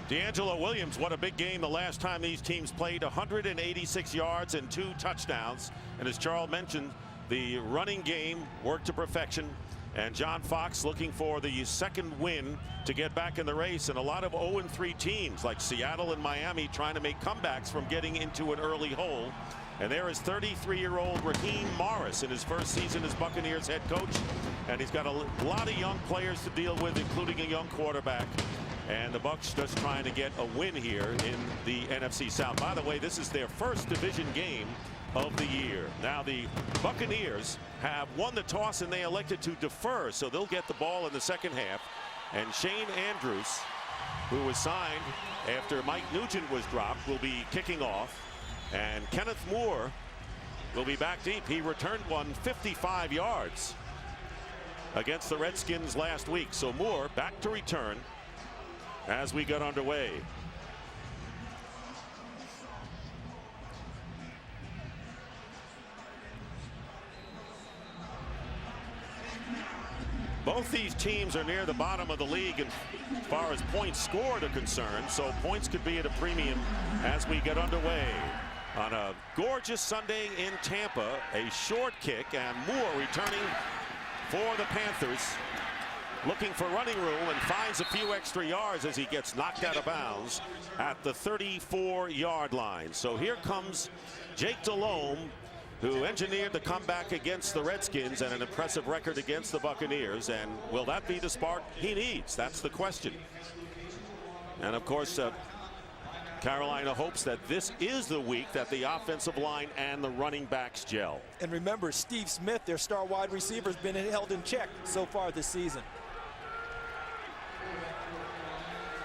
D'Angelo Williams, what a big game the last time these teams played. 186 yards and 2 touchdowns. And as Charles mentioned, the running game worked to perfection. And John Fox looking for the second win to get back in the race. And a lot of 0-3 teams like Seattle and Miami trying to make comebacks from getting into an early hole. And there is 33-year-old Raheem Morris in his first season as Buccaneers head coach. And he's got a lot of young players to deal with, including a young quarterback. And the Bucs just trying to get a win here in the NFC South. By the way, this is their first division game of the year. Now the Buccaneers have won the toss and they elected to defer, so they'll get the ball in the second half. And Shane Andrews, who was signed after Mike Nugent was dropped, will be kicking off. And Kenneth Moore will be back deep. He returned one 55 yards against the Redskins last week. So Moore back to return as we get underway. Both these teams are near the bottom of the league as far as points scored are concerned, so points could be at a premium as we get underway. On a gorgeous Sunday in Tampa, a short kick, and Moore returning for the Panthers, looking for running room and finds a few extra yards as he gets knocked out of bounds at the 34-yard line. So here comes Jake Delhomme, who engineered the comeback against the Redskins and an impressive record against the Buccaneers. And will that be the spark he needs? That's the question. And of course, Carolina hopes that this is the week that the offensive line and the running backs gel. And remember, Steve Smith, their star wide receiver, has been held in check so far this season.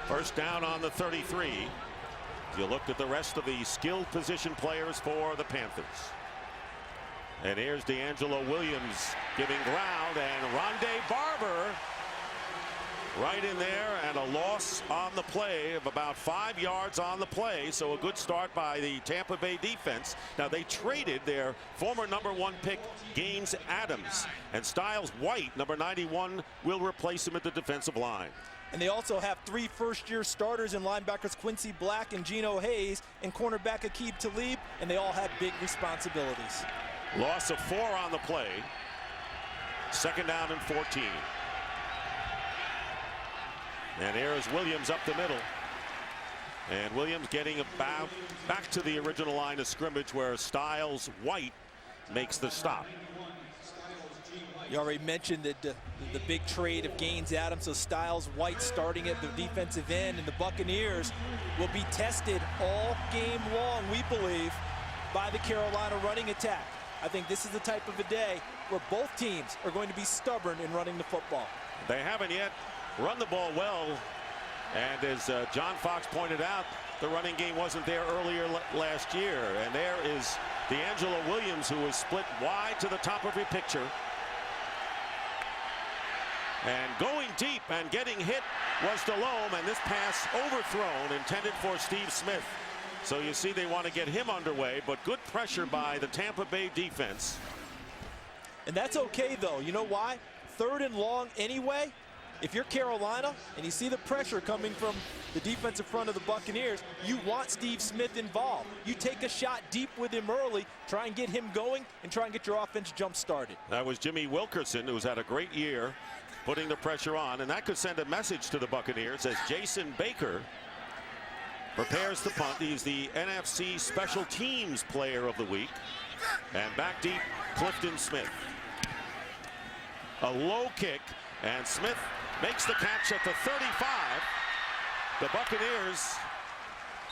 First down on the 33. You looked at the rest of the skilled position players for the Panthers. And here's D'Angelo Williams giving ground, and Rondé Barber right in there, and a loss on the play of about 5 yards on the play. So a good start by the Tampa Bay defense. Now they traded their former #1 pick Gaines Adams, and Styles White, number 91, will replace him at the defensive line. And they also have 3 first-year starters in linebackers Quincy Black and Geno Hayes, and cornerback Aqib Talib, and they all have big responsibilities. Loss of 4 on the play. Second down and 14. And there is Williams up the middle. And Williams getting about back to the original line of scrimmage where Styles White makes the stop. You already mentioned that the big trade of Gaines Adams, so Styles White starting at the defensive end, and the Buccaneers will be tested all game long, we believe, by the Carolina running attack. I think this is the type of a day where both teams are going to be stubborn in running the football. They haven't yet run the ball well, and as John Fox pointed out, the running game wasn't there earlier last year. And there is D'Angelo Williams, who was split wide to the top of your picture. And going deep and getting hit was Delhomme, and this pass overthrown, intended for Steve Smith. So you see they want to get him underway, but good pressure by the Tampa Bay defense. And that's okay, though. You know why? 3rd and long anyway. If you're Carolina and you see the pressure coming from the defensive front of the Buccaneers, you want Steve Smith involved. You take a shot deep with him early, try and get him going, and try and get your offense jump started. That was Jimmy Wilkerson, who's had a great year putting the pressure on, and that could send a message to the Buccaneers as Jason Baker prepares the punt. He's the NFC Special Teams Player of the Week. And back deep, Clifton Smith. A low kick, and Smith makes the catch at the 35. The Buccaneers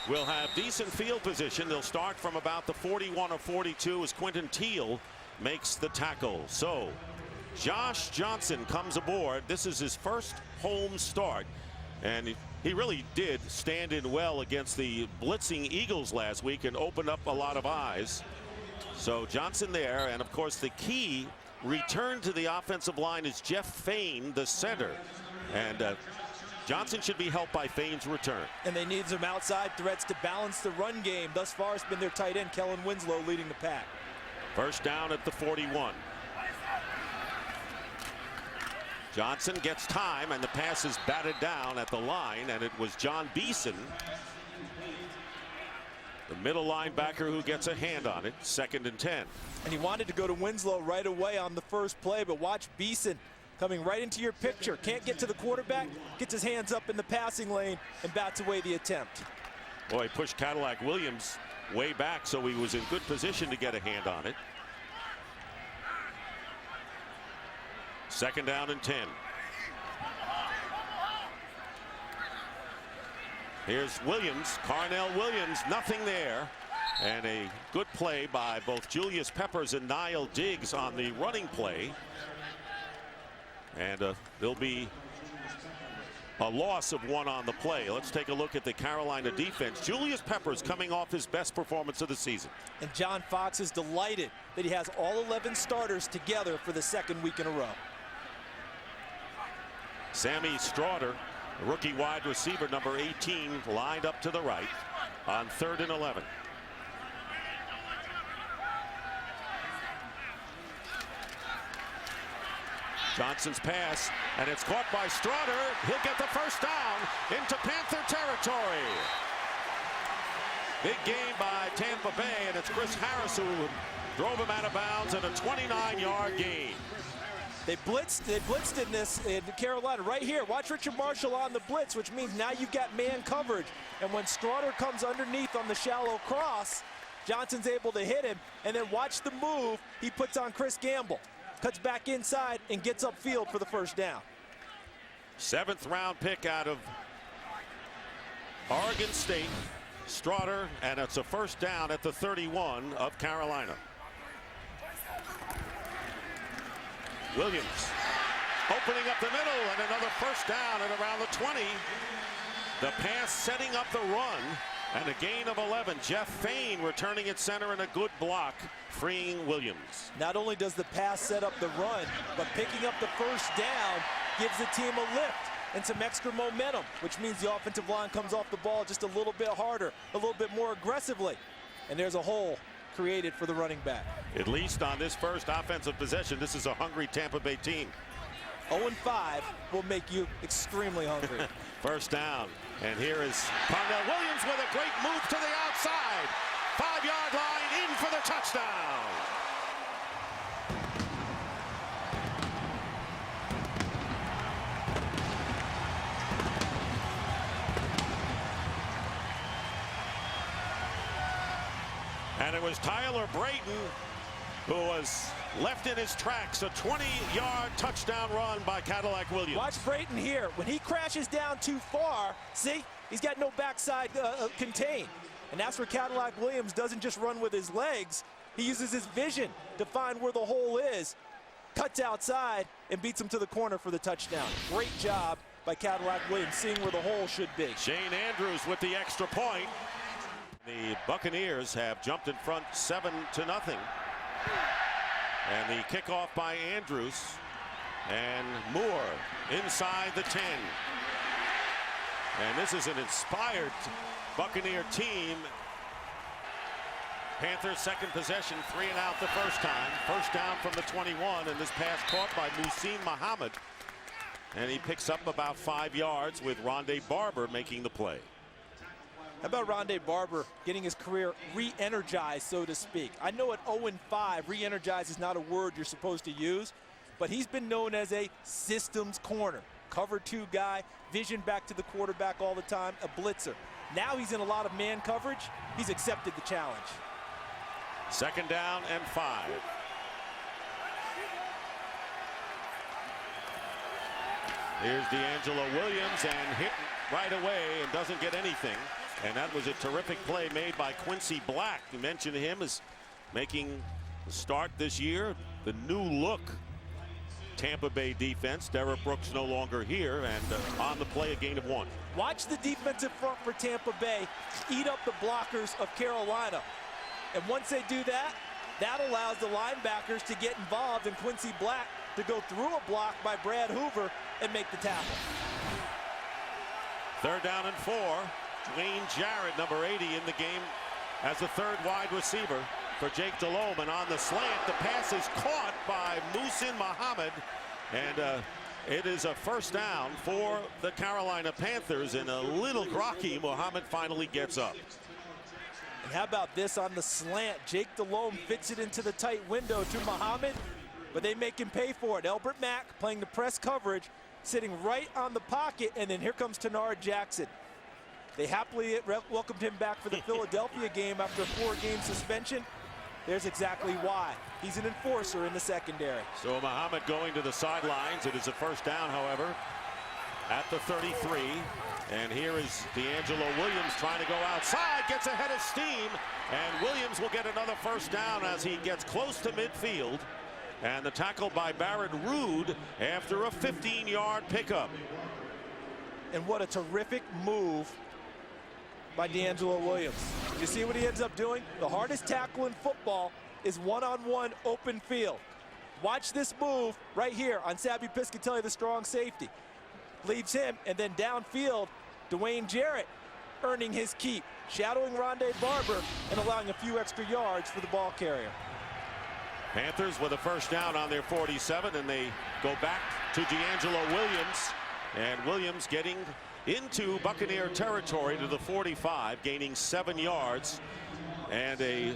will have decent field position. They'll start from about the 41 or 42 as Quentin Teal makes the tackle. So Josh Johnson comes aboard. This is his first home start, and he really did stand in well against the blitzing Eagles last week and opened up a lot of eyes. So Johnson there, and of course the key return to the offensive line is Jeff Fain, the center. And Johnson should be helped by Fain's return. And they need some outside threats to balance the run game. Thus far, it's been their tight end, Kellen Winslow, leading the pack. First down at the 41. Johnson gets time, and the pass is batted down at the line, and it was John Beeson, the middle linebacker, who gets a hand on it. 2nd and 10. And he wanted to go to Winslow right away on the first play, but watch Beeson coming right into your picture. Can't get to the quarterback, gets his hands up in the passing lane and bats away the attempt. Boy, he pushed Cadillac Williams way back, so he was in good position to get a hand on it. 2nd down and 10. Here's Williams, Carnell Williams, nothing there. And a good play by both Julius Peppers and Niall Diggs on the running play. And there'll be a loss of 1 on the play. Let's take a look at the Carolina defense. Julius Peppers coming off his best performance of the season. And John Fox is delighted that he has all 11 starters together for the 2nd week in a row. Sammy Strawder, rookie wide receiver number 18, lined up to the right on 3rd and 11. Johnson's pass, and it's caught by Strawder. He'll get the first down into Panther territory. Big game by Tampa Bay, and it's Chris Harris who drove him out of bounds in a 29-yard gain. They blitzed in this in Carolina right here. Watch Richard Marshall on the blitz, which means now you've got man coverage. And when Strawder comes underneath on the shallow cross, Johnson's able to hit him. And then watch the move he puts on Chris Gamble. Cuts back inside and gets upfield for the first down. 7th round pick out of Oregon State, Strawder, and it's a first down at the 31 of Carolina. Williams opening up the middle, and another first down at around the 20. The pass setting up the run, and a gain of 11. Jeff Fain returning at center, and a good block, freeing Williams. Not only does the pass set up the run, but picking up the first down gives the team a lift and some extra momentum, which means the offensive line comes off the ball just a little bit harder, a little bit more aggressively. And there's a hole created for the running back. At least on this first offensive possession, this is a hungry Tampa Bay team. 0-5 will make you extremely hungry. First down, and here is Carnell Williams with a great move to the outside. 5-yard line, in for the touchdown. And it was Tyler Brayton who was left in his tracks. A 20-yard touchdown run by Cadillac Williams. Watch Brayton here. When he crashes down too far, see, he's got no backside contained. And that's where Cadillac Williams doesn't just run with his legs. He uses his vision to find where the hole is, cuts outside, and beats him to the corner for the touchdown. Great job by Cadillac Williams, seeing where the hole should be. Shane Andrews with the extra point. The Buccaneers have jumped in front 7-0. And the kickoff by Andrews, and Moore inside the 10. And this is an inspired Buccaneer team. Panthers' 2nd possession, 3 and out the first time. First down from the 21, and this pass caught by Muhsin Muhammad. And he picks up about 5 yards with Rondé Barber making the play. How about Rondé Barber getting his career re-energized, so to speak? I know at 0-5, re-energized is not a word you're supposed to use, but he's been known as a systems corner. Cover 2 guy, vision back to the quarterback all the time, a blitzer. Now he's in a lot of man coverage. He's accepted the challenge. 2nd down and 5. Here's D'Angelo Williams, and hit right away and doesn't get anything. And that was a terrific play made by Quincy Black. You mentioned him as making the start this year. The new look Tampa Bay defense. Derek Brooks no longer here, and on the play, a gain of 1. Watch the defensive front for Tampa Bay eat up the blockers of Carolina. And once they do that, that allows the linebackers to get involved, and Quincy Black to go through a block by Brad Hoover and make the tackle. 3rd down and 4. Dwayne Jarrett, number 80, in the game as the 3rd wide receiver for Jake Delhomme. And on the slant, the pass is caught by Muhsin Muhammad. And It is a first down for the Carolina Panthers, and a little groggy. Muhammad finally gets up. And how about this on the slant? Jake Delhomme fits it into the tight window to Muhammad, but they make him pay for it. Elbert Mack playing the press coverage, sitting right on the pocket, and then here comes Tenard Jackson. They happily welcomed him back for the Philadelphia game after a 4-game suspension. There's exactly why. He's an enforcer in the secondary. So Muhammad going to the sidelines. It is a first down, however, at the 33. And here is D'Angelo Williams trying to go outside, gets ahead of steam, and Williams will get another first down as he gets close to midfield. And the tackle by Barrett Ruud after a 15-yard pickup. And what a terrific move by D'Angelo Williams. You see what he ends up doing? The hardest tackle in football is one-on-one open field. Watch this move right here on Sabby Piscatelli, the strong safety. Leaves him, and then downfield, Dwayne Jarrett earning his keep, shadowing Rondé Barber and allowing a few extra yards for the ball carrier. Panthers with a first down on their 47, and they go back to D'Angelo Williams. And Williams getting into Buccaneer territory to the 45, gaining 7 yards and a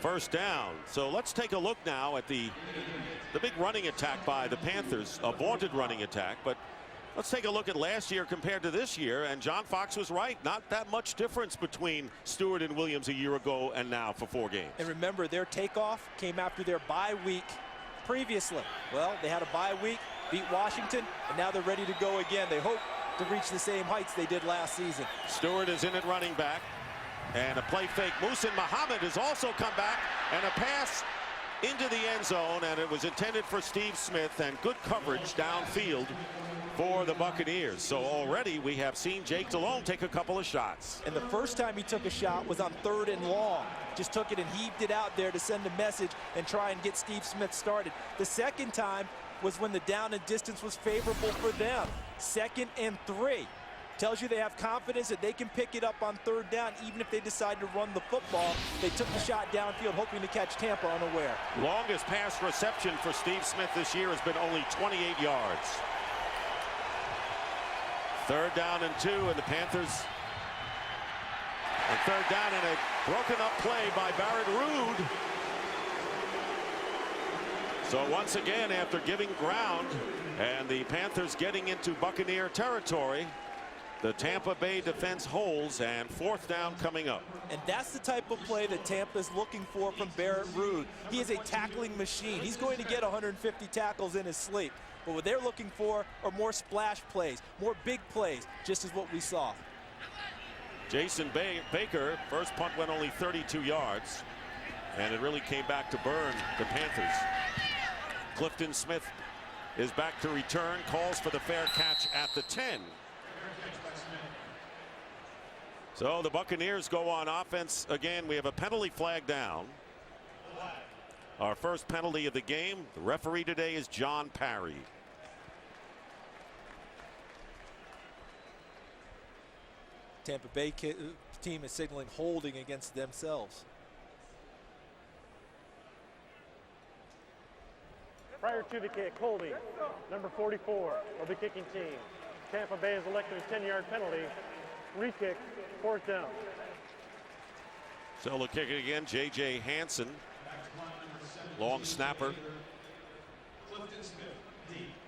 first down. So let's take a look now at the big running attack by the Panthers, a vaunted running attack. But let's take a look at last year compared to this year, and John Fox was right. Not that much difference between Stewart and Williams a year ago and now for 4 games. And remember, their takeoff came after their bye week previously. Well, they had a bye week, beat Washington, and now they're ready to go again. They hope to reach the same heights they did last season. Stewart is in at running back, and a play fake. Muhsin Muhammad has also come back, and a pass into the end zone, and it was intended for Steve Smith, and good coverage downfield for the Buccaneers. So already we have seen Jake Delhomme take a couple of shots. And the first time he took a shot was on 3rd and long. Just took it and heaved it out there to send a message and try and get Steve Smith started. The second time was when the down and distance was favorable for them. 2nd and 3. Tells you they have confidence that they can pick it up on 3rd down even if they decide to run the football. They took the shot downfield hoping to catch Tampa unaware. Longest pass reception for Steve Smith this year has been only 28 yards. 3rd down and 2, and the Panthers. And 3rd down and a broken up play by Barrett Ruud. So once again, after giving ground and the Panthers getting into Buccaneer territory, the Tampa Bay defense holds, and 4th down coming up. And that's the type of play that Tampa's looking for from Barrett Ruud. He is a tackling machine. He's going to get 150 tackles in his sleep. But what they're looking for are more splash plays, more big plays, just as what we saw. Jason Baker, first punt went only 32 yards, and it really came back to burn the Panthers. Clifton Smith is back to return, calls for the fair catch at the 10. So the Buccaneers go on offense again. We have a penalty flag down. Our first penalty of the game. The referee today is John Parry. Tampa Bay team is signaling holding against themselves. Prior to the kick, holding, number 44 of the kicking team. Tampa Bay is electing a 10-yard penalty. Re-kick, 4th down. So they'll kick it again. J.J. Hansen, long snapper.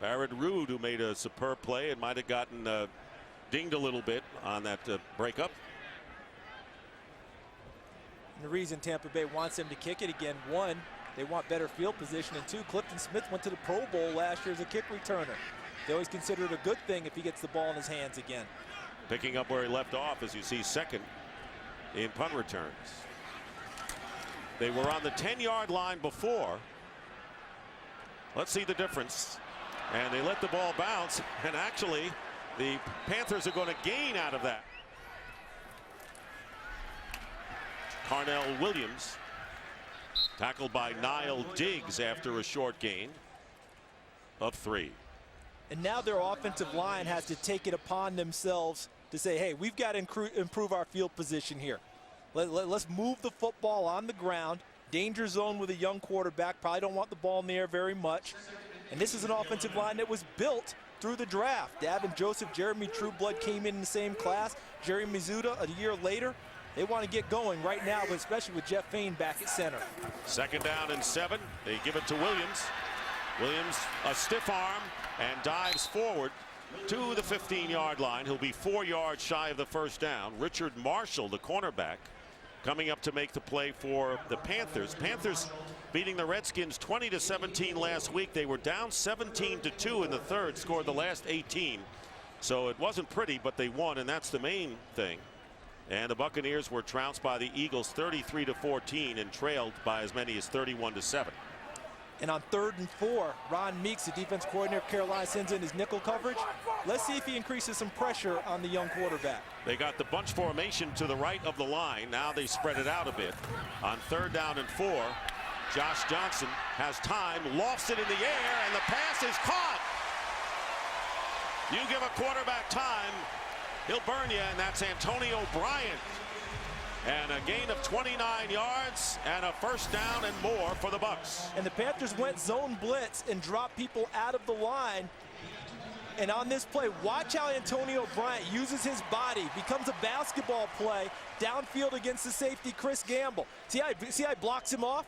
Barrett Ruud, who made a superb play and might have gotten dinged a little bit on that breakup. And the reason Tampa Bay wants them to kick it again, 1, they want better field position, and 2, Clifton Smith went to the Pro Bowl last year as a kick returner. They always consider it a good thing if he gets the ball in his hands again. Picking up where he left off, as you see, 2nd in punt returns. They were on the 10-yard line before. Let's see the difference. And they let the ball bounce, and actually the Panthers are going to gain out of that. Carnell Williams tackled by Niall Diggs after a short gain of 3. And now their offensive line has to take it upon themselves to say, hey, we've got to improve our field position here. Let's move the football on the ground. Danger zone with a young quarterback. Probably don't want the ball in the air very much. And this is an offensive line that was built through the draft. Davin Joseph, Jeremy Trueblood came in the same class. Jerry Mizuta a year later. They want to get going right now, but especially with Jeff Fain back at center. 2nd down and 7. They give it to Williams. Williams, a stiff arm, and dives forward to the 15-yard line. He'll be 4 yards shy of the first down. Richard Marshall, the cornerback, coming up to make the play for the Panthers. Panthers beating the Redskins 20-17 last week. They were down 17-2 in the third, scored the last 18. So it wasn't pretty, but they won, and that's the main thing. And the Buccaneers were trounced by the Eagles 33-14 and trailed by as many as 31-7. And on 3rd and 4, Ron Meeks, the defense coordinator of Carolina, sends in his nickel coverage. Let's see if he increases some pressure on the young quarterback. They got the bunch formation to the right of the line. Now they spread it out a bit. On 3rd down and 4, Josh Johnson has time, lofts it in the air, and the pass is caught. You give a quarterback time, he'll burn you, and that's Antonio Bryant. And a gain of 29 yards and a first down and more for the Bucs. And the Panthers went zone blitz and dropped people out of the line. And on this play, watch how Antonio Bryant uses his body, becomes a basketball play downfield against the safety, Chris Gamble. See how he blocks him off?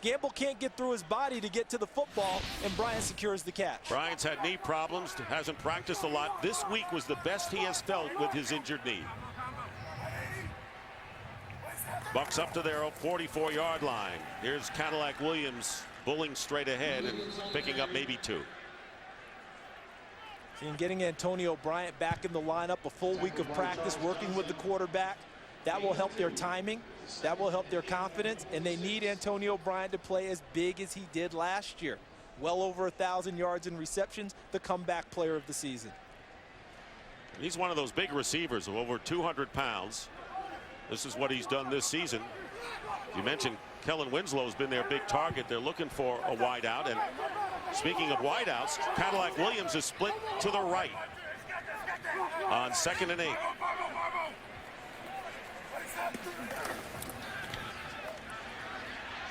Gamble can't get through his body to get to the football, and Bryant secures the catch. Bryant's had knee problems, hasn't practiced a lot. This week was the best he has felt with his injured knee. Bucs up to their 44-yard line. Here's Cadillac Williams bulling straight ahead and picking up maybe 2. And getting Antonio Bryant back in the lineup, a full week of practice, working with the quarterback, that will help their timing, that will help their confidence, and they need Antonio Bryant to play as big as he did last year. Well over 1,000 yards in receptions, the comeback player of the season. He's one of those big receivers of over 200 pounds. This is what he's done this season. You mentioned Kellen Winslow has been their big target. They're looking for a wideout. And speaking of wideouts, Cadillac Williams is split to the right on 2nd and 8.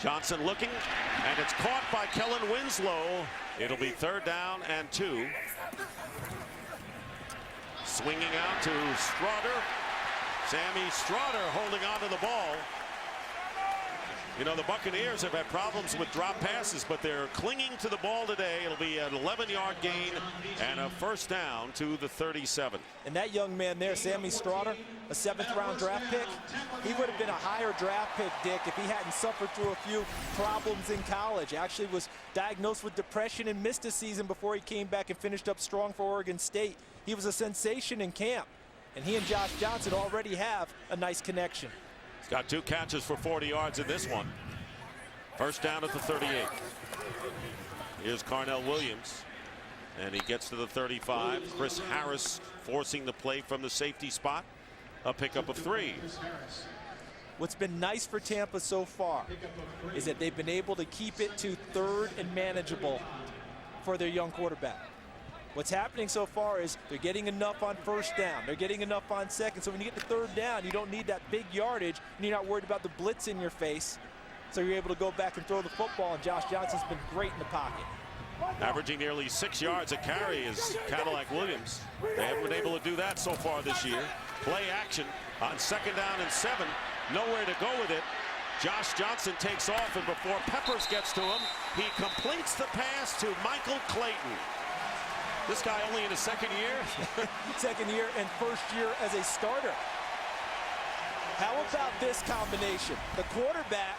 Johnson looking, and it's caught by Kellen Winslow. It'll be 3rd down and 2. Swinging out to Straughter. Sammy Straughter holding on to the ball. You know, the Buccaneers have had problems with drop passes, but they're clinging to the ball today. It'll be an 11-yard gain and a first down to the 37. And that young man there, Sammy Straughter, a 7th-round draft pick, he would have been a higher draft pick, Dick, if he hadn't suffered through a few problems in college. Actually was diagnosed with depression and missed a season before he came back and finished up strong for Oregon State. He was a sensation in camp. And he and Josh Johnson already have a nice connection. He's got 2 catches for 40 yards in this one. First down at the 38. Here's Carnell Williams. And he gets to the 35. Chris Harris forcing the play from the safety spot. A pickup of 3. What's been nice for Tampa so far is that they've been able to keep it to 3rd and manageable for their young quarterback. What's happening so far is they're getting enough on 1st down. They're getting enough on 2nd. So when you get to 3rd down, you don't need that big yardage, and you're not worried about the blitz in your face. So you're able to go back and throw the football, and Josh Johnson's been great in the pocket. Averaging nearly 6 yards a carry is Cadillac Williams. They haven't been able to do that so far this year. Play action on 2nd down and 7. Nowhere to go with it. Josh Johnson takes off, and before Peppers gets to him, he completes the pass to Michael Clayton. This guy only in his 2nd year? 2nd year and 1st year as a starter. How about this combination? The quarterback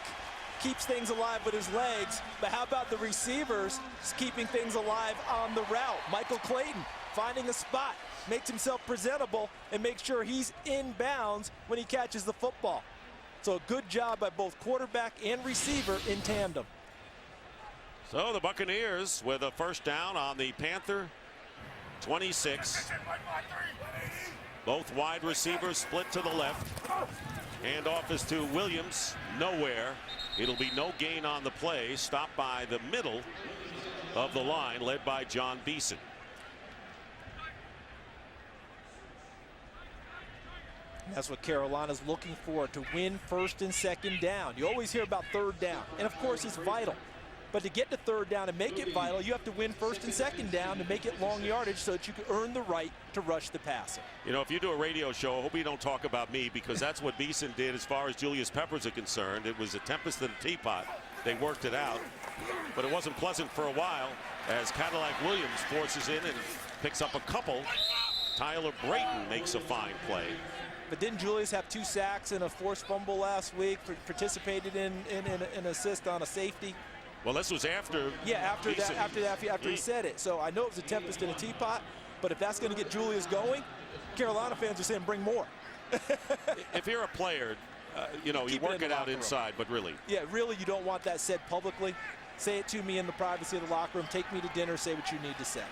keeps things alive with his legs, but how about the receivers keeping things alive on the route? Michael Clayton finding a spot, makes himself presentable, and makes sure he's in bounds when he catches the football. So a good job by both quarterback and receiver in tandem. So the Buccaneers with a first down on the Panther 26. Both wide receivers split to the left. Handoff is to Williams. Nowhere. It'll be no gain on the play. Stopped by the middle of the line, led by John Beeson. That's what Carolina's looking for, to win 1st and 2nd down. You always hear about 3rd down, and of course it's vital. But to get to third down and make it vital, you have to win first and second down to make it long yardage so that you can earn the right to rush the passer. You know, if you do a radio show, I hope you don't talk about me, because that's what Beeson did as far as Julius Peppers are concerned. It was a tempest in a teapot. They worked it out, but it wasn't pleasant for a while as Cadillac Williams forces in and picks up a couple. Tyler Brayton makes a fine play. But didn't Julius have 2 sacks and a forced fumble last week? Participated in an assist on a safety. Well, this was after. Yeah, after Beeson. after he said it. So I know it was a tempest in a teapot, but if that's going to get Julius going, Carolina fans are saying bring more. If you're a player, you know, you work it out inside, but really. Yeah, really, you don't want that said publicly. Say it to me in the privacy of the locker room. Take me to dinner. Say what you need to say.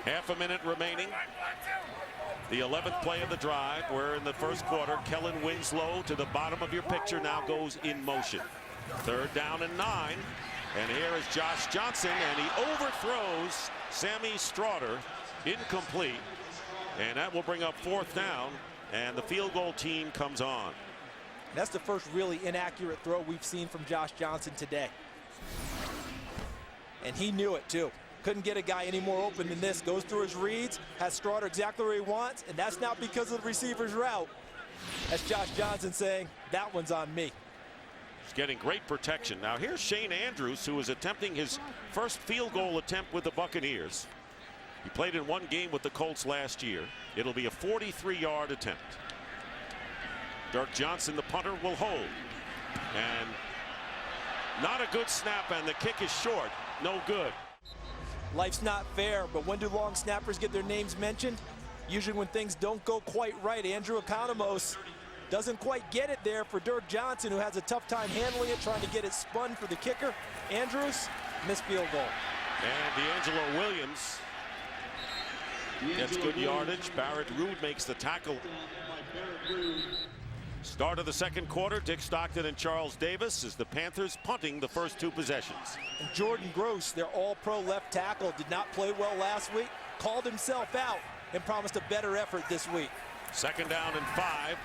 Half a minute remaining. The 11th play of the drive. We're in the first quarter. Kellen Winslow to the bottom of your picture now goes in motion. 3rd down and 9. And here is Josh Johnson, and he overthrows Sammy Stroughter. Incomplete. And that will bring up 4th down, and the field goal team comes on. That's the first really inaccurate throw we've seen from Josh Johnson today. And he knew it too. Couldn't get a guy any more open than this. Goes through his reads, has Stroughter exactly where he wants, and that's not because of the receiver's route. That's Josh Johnson saying, that one's on me. He's getting great protection. Now here's Shane Andrews, who is attempting his first field goal attempt with the Buccaneers. He played in 1 game with the Colts last year. It'll be a 43-yard attempt. Dirk Johnson, the punter, will hold. And not a good snap, and the kick is short. No good. Life's not fair, but when do long snappers get their names mentioned? Usually when things don't go quite right. Andrew Economos doesn't quite get it there for Dirk Johnson, who has a tough time handling it, trying to get it spun for the kicker. Andrews, missed field goal. And D'Angelo Williams gets good yardage. Barrett Ruud makes the tackle. Start of the second quarter. Dick Stockton and Charles Davis as the Panthers punting the first 2 possessions. And Jordan Gross, their all-pro left tackle, did not play well last week, called himself out, and promised a better effort this week. 2nd down and 5.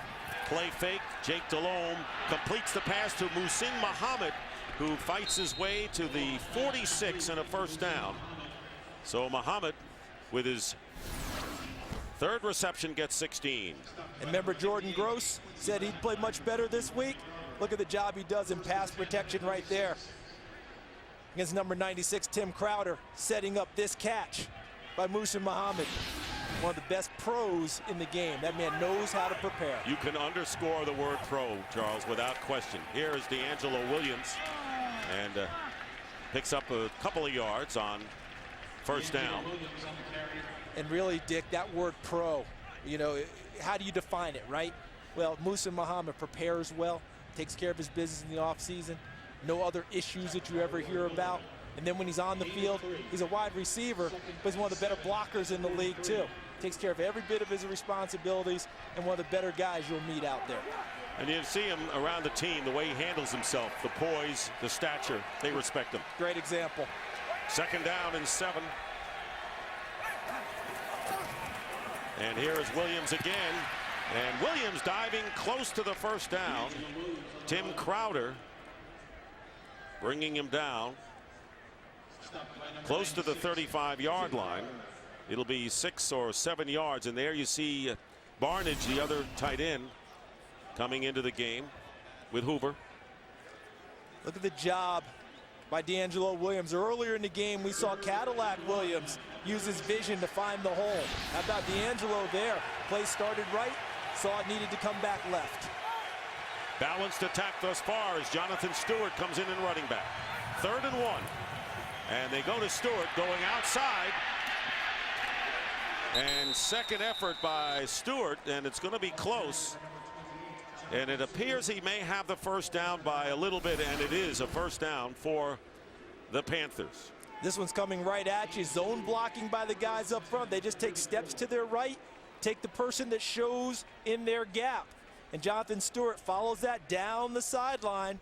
Play fake. Jake Delhomme completes the pass to Muhsin Muhammad, who fights his way to the 46 and a 1st down. So Muhammad, with his 3rd reception, gets 16. And remember, Jordan Gross said he'd play much better this week. Look at the job he does in pass protection right there. Against number 96, Tim Crowder, setting up this catch by Muhsin Muhammad. One of the best pros in the game. That man knows how to prepare. You can underscore the word pro, Charles, without question. Here is D'Angelo Williams, and picks up a couple of yards on 1st down. And really, Dick, that word pro, you know, how do you define it, right? Well, Muhsin Muhammad prepares well, takes care of his business in the offseason, no other issues that you ever hear about. And then when he's on the field, he's a wide receiver, but he's one of the better blockers in the league too. Takes care of every bit of his responsibilities, and one of the better guys you'll meet out there. And you see him around the team, the way he handles himself, the poise, the stature, they respect him. Great example. 2nd down and 7. And here is Williams again. And Williams diving close to the 1st down. Tim Crowder bringing him down close to the 35-yard line. It'll be 6 or 7 yards. And there you see Barnage, the other tight end, coming into the game with Hoover. Look at the job by D'Angelo Williams. Earlier in the game, we saw Cadillac Williams use his vision to find the hole. How about D'Angelo there? Play started right, saw it needed to come back left. Balanced attack thus far as Jonathan Stewart comes in and running back. 3rd and 1. And they go to Stewart going outside. And 2nd effort by Stewart, and it's going to be close. And it appears he may have the 1st down by a little bit, and it is a 1st down for the Panthers. This one's coming right at you. Zone blocking by the guys up front. They just take steps to their right, take the person that shows in their gap. And Jonathan Stewart follows that down the sideline.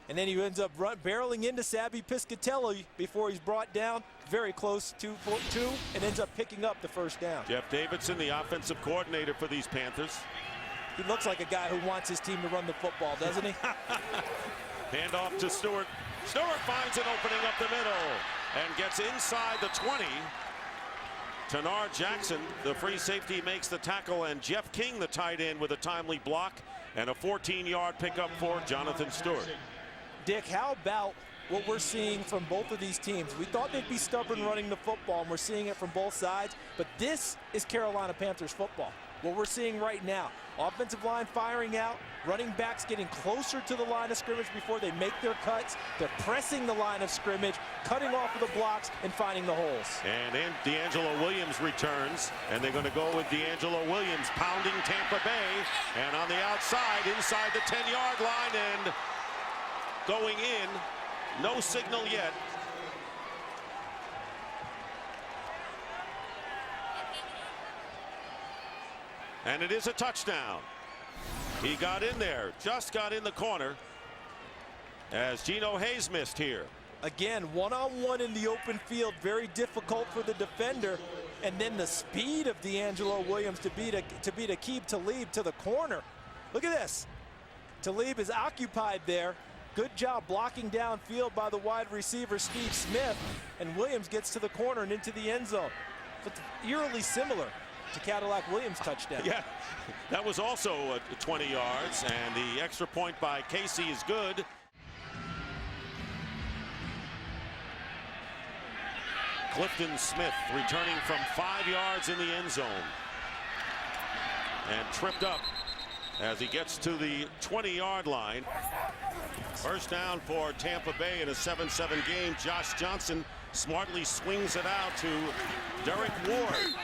And then he ends up barreling into Sabby Piscatelli before he's brought down very close to 2 and ends up picking up the 1st down. Jeff Davidson, the offensive coordinator for these Panthers. He looks like a guy who wants his team to run the football, doesn't he? Hand off to Stewart. Stewart finds an opening up the middle and gets inside the 20. Tanar Jackson, the free safety, makes the tackle, and Jeff King, the tight end, with a timely block and a 14-yard pickup for Jonathan Stewart. Dick, how about what we're seeing from both of these teams? We thought they'd be stubborn running the football, and we're seeing it from both sides, but this is Carolina Panthers football. What we're seeing right now, offensive line firing out, running backs getting closer to the line of scrimmage before they make their cuts. They're pressing the line of scrimmage, cutting off of the blocks, and finding the holes. And D'Angelo Williams returns, and they're going to go with D'Angelo Williams pounding Tampa Bay, and on the outside, inside the 10-yard line, and going in. No signal yet. And it is a touchdown. He got in there, just got in the corner, as Geno Hayes missed here. Again, one-on-one in the open field, very difficult for the defender. And then the speed of D'Angelo Williams to beat Aqib Talib to the corner. Look at this. Talib is occupied there. Good job blocking downfield by the wide receiver, Steve Smith. And Williams gets to the corner and into the end zone. But eerily similar to Cadillac Williams' touchdown. Yeah, that was also 20 yards, and the extra point by Casey is good. Clifton Smith returning from 5 yards in the end zone, and tripped up as he gets to the 20-yard line. First down for Tampa Bay in a 7-7 game. Josh Johnson smartly swings it out to Derek Ward.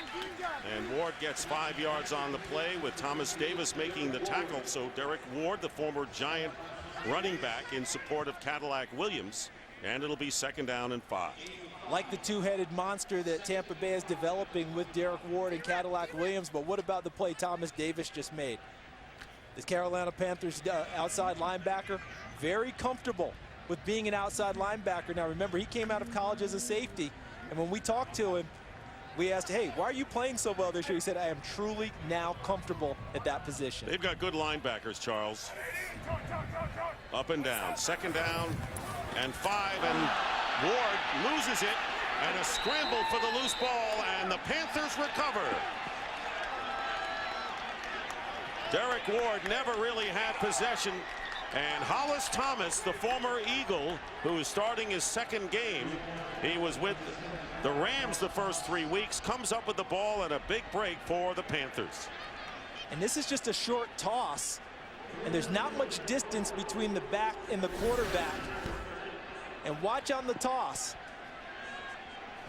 And Ward gets 5 yards on the play, with Thomas Davis making the tackle. So Derek Ward, the former Giant running back, in support of Cadillac Williams. And it'll be 2nd down and 5. Like the two-headed monster that Tampa Bay is developing with Derek Ward and Cadillac Williams. But what about the play Thomas Davis just made? The Carolina Panthers outside linebacker, very comfortable with being an outside linebacker. Now remember, he came out of college as a safety, and when we talked to him, we asked, hey, why are you playing so well this year? He said, I am truly now comfortable at that position. They've got good linebackers, Charles. Up and down. 2nd down and 5, and Ward loses it, and a scramble for the loose ball, and the Panthers recover. Derek Ward never really had possession, and Hollis Thomas, the former Eagle, who is starting his 2nd game, he was with the Rams the first 3 weeks, comes up with the ball, and a big break for the Panthers. And this is just a short toss, and there's not much distance between the back and the quarterback. And watch on the toss.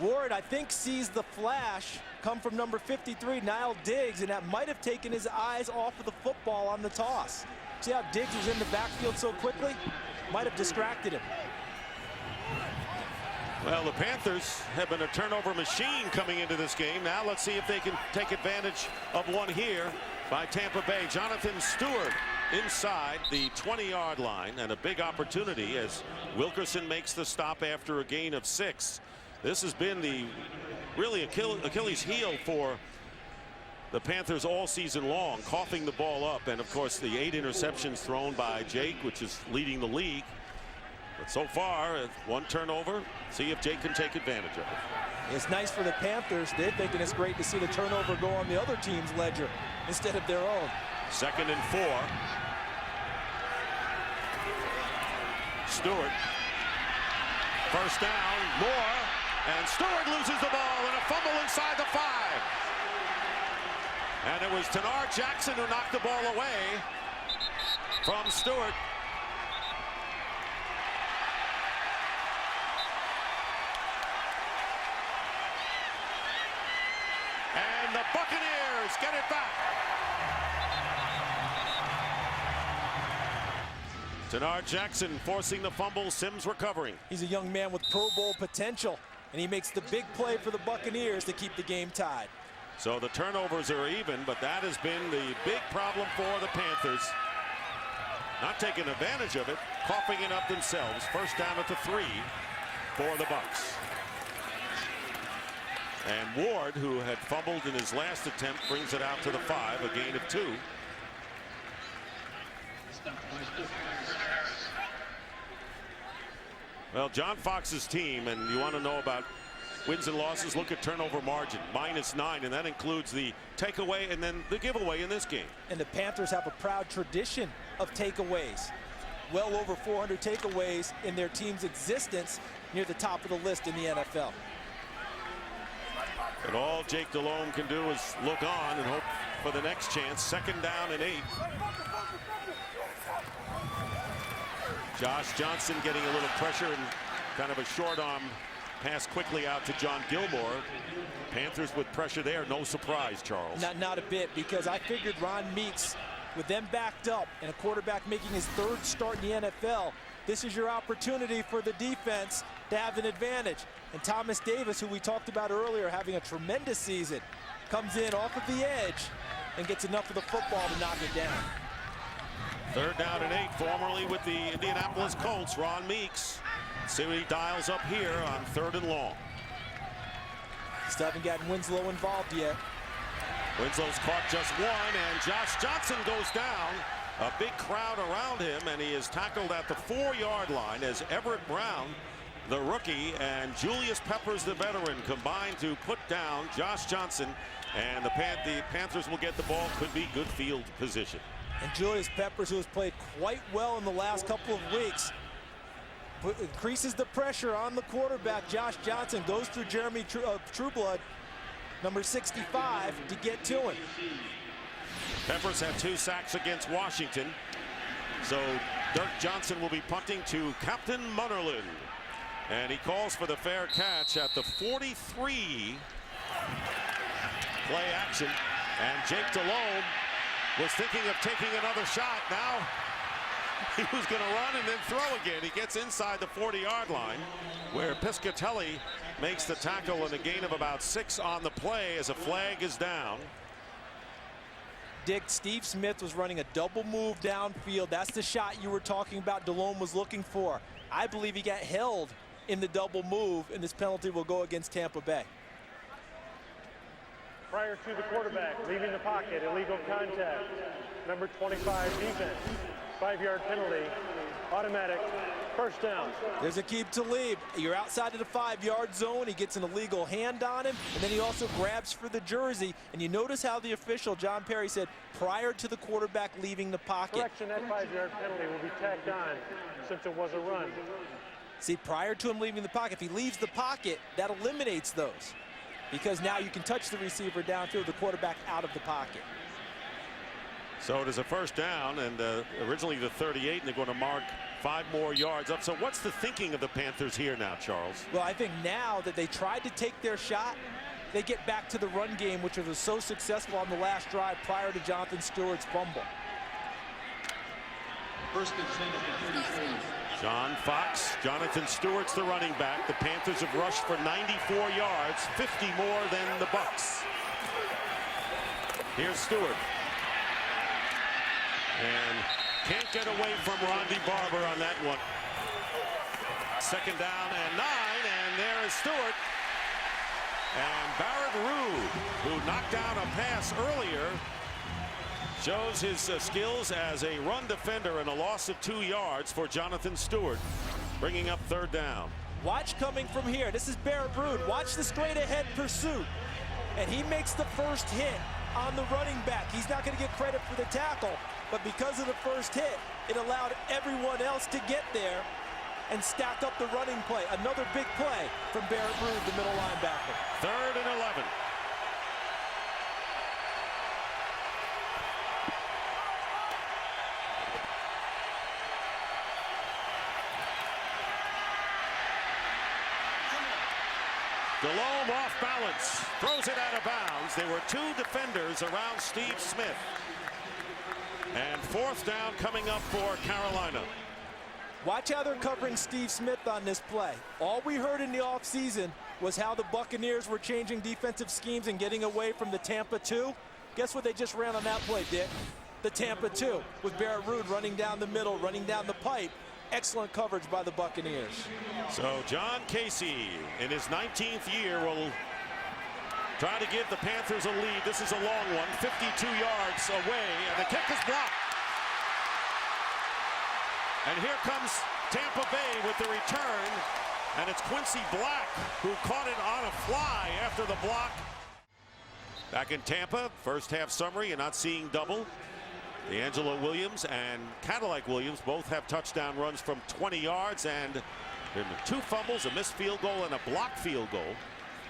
Ward, I think, sees the flash come from number 53, Niall Diggs, and that might have taken his eyes off of the football on the toss. See how Diggs was in the backfield so quickly? Might have distracted him. Well, the Panthers have been a turnover machine coming into this game. Now let's see if they can take advantage of one here by Tampa Bay. Jonathan Stewart inside the 20-yard line, and a big opportunity as Wilkerson makes the stop after a gain of 6. This has been the really Achilles heel for the Panthers all season long, coughing the ball up, and of course the 8 interceptions thrown by Jake, which is leading the league. But so far, 1 turnover. See if Jake can take advantage of it. It's nice for the Panthers. They're thinking it's great to see the turnover go on the other team's ledger instead of their own. 2nd and 4. Stewart. First down, Moore, and Stewart loses the ball, and a fumble inside the 5. And it was Tanar Jackson who knocked the ball away from Stewart. And the Buccaneers get it back. Tanar Jackson forcing the fumble, Sims recovering. He's a young man with Pro Bowl potential, and he makes the big play for the Buccaneers to keep the game tied. So the turnovers are even, but that has been the big problem for the Panthers. Not taking advantage of it, coughing it up themselves. First down at the 3 for the Bucs. And Ward, who had fumbled in his last attempt, brings it out to the 5, a gain of 2. Well, John Fox's team, and you want to know about wins and losses, look at turnover margin, -9, and that includes the takeaway and then the giveaway in this game. And the Panthers have a proud tradition of takeaways. Well over 400 takeaways in their team's existence, near the top of the list in the NFL. And all Jake Delhomme can do is look on and hope for the next chance. 2nd down and 8. Josh Johnson getting a little pressure and kind of a short arm pass quickly out to John Gilmore. Panthers with pressure there, no surprise, Charles. Not a bit, because I figured Ron Meeks, with them backed up and a quarterback making his 3rd start in the NFL, this is your opportunity for the defense to have an advantage. And Thomas Davis, who we talked about earlier, having a tremendous season, comes in off of the edge and gets enough of the football to knock it down. 3rd down and 8, formerly with the Indianapolis Colts, Ron Meeks. See what he dials up here on 3rd and long. Still haven't gotten Winslow involved yet. Winslow's caught just one, and Josh Johnson goes down. A big crowd around him, and he is tackled at the 4-yard line as Everett Brown, the rookie, and Julius Peppers, the veteran, combined to put down Josh Johnson, and the Panthers will get the ball. Could be good field position. And Julius Peppers, who has played quite well in the last couple of weeks, increases the pressure on the quarterback. Josh Johnson goes through Jeremy Trueblood, number 65, to get to him. Peppers had 2 sacks against Washington. So Dirk Johnson will be punting to Captain Munnerlyn. And he calls for the fair catch at the 43. Play action. And Jake Delhomme was thinking of taking another shot. Now he was going to run and then throw again. He gets inside the 40-yard line, where Piscatelli makes the tackle, and a gain of about 6 on the play as a flag is down. Dick, Steve Smith was running a double move downfield. That's the shot you were talking about Delhomme was looking for. I believe he got held in the double move, and this penalty will go against Tampa Bay. Prior to the quarterback leaving the pocket, illegal contact. Number 25 defense, 5-yard penalty, automatic, 1st down. There's Aqib Talib. You're outside of the 5-yard zone. He gets an illegal hand on him, and then he also grabs for the jersey. And you notice how the official, John Perry, said prior to the quarterback leaving the pocket. Correction, that 5-yard penalty will be tacked on since it was a run. See, prior to him leaving the pocket, if he leaves the pocket, that eliminates those, because now you can touch the receiver downfield, the quarterback out of the pocket. So it is a 1st down, and originally the 38, and they're going to mark 5 more yards up. So what's the thinking of the Panthers here now, Charles? Well, I think now that they tried to take their shot, they get back to the run game, which was so successful on the last drive prior to Jonathan Stewart's fumble. 1st and 10 at the 33. John Fox, Jonathan Stewart's the running back. The Panthers have rushed for 94 yards, 50 more than the Bucs. Here's Stewart. And can't get away from Ronde Barber on that one. 2nd down and 9, and there is Stewart. And Barrett Ruud, who knocked down a pass earlier, shows his skills as a run defender, and a loss of 2 yards for Jonathan Stewart, bringing up 3rd down. Watch coming from here. This is Barrett Ruud. Watch the straight ahead pursuit. And he makes the first hit on the running back. He's not going to get credit for the tackle, but because of the first hit, it allowed everyone else to get there and stack up the running play. Another big play from Barrett Ruud, the middle linebacker. 3rd and 11. Delhomme off balance, throws it out of bounds. There were 2 defenders around Steve Smith. And 4th down coming up for Carolina. Watch how they're covering Steve Smith on this play. All we heard in the offseason was how the Buccaneers were changing defensive schemes and getting away from the Tampa 2. Guess what they just ran on that play, Dick? The Tampa 2, with Barrett Ruud running down the middle, running down the pipe. Excellent coverage by the Buccaneers. So John Casey, in his 19th year, will try to give the Panthers a lead. This is a long one, 52 yards away, and the kick is blocked. And here comes Tampa Bay with the return. And it's Quincy Black who caught it on a fly after the block. Back in Tampa, first half summary, you're not seeing double. D'Angelo Williams and Cadillac Williams both have touchdown runs from 20 yards, and 2 fumbles, a missed field goal, and a blocked field goal.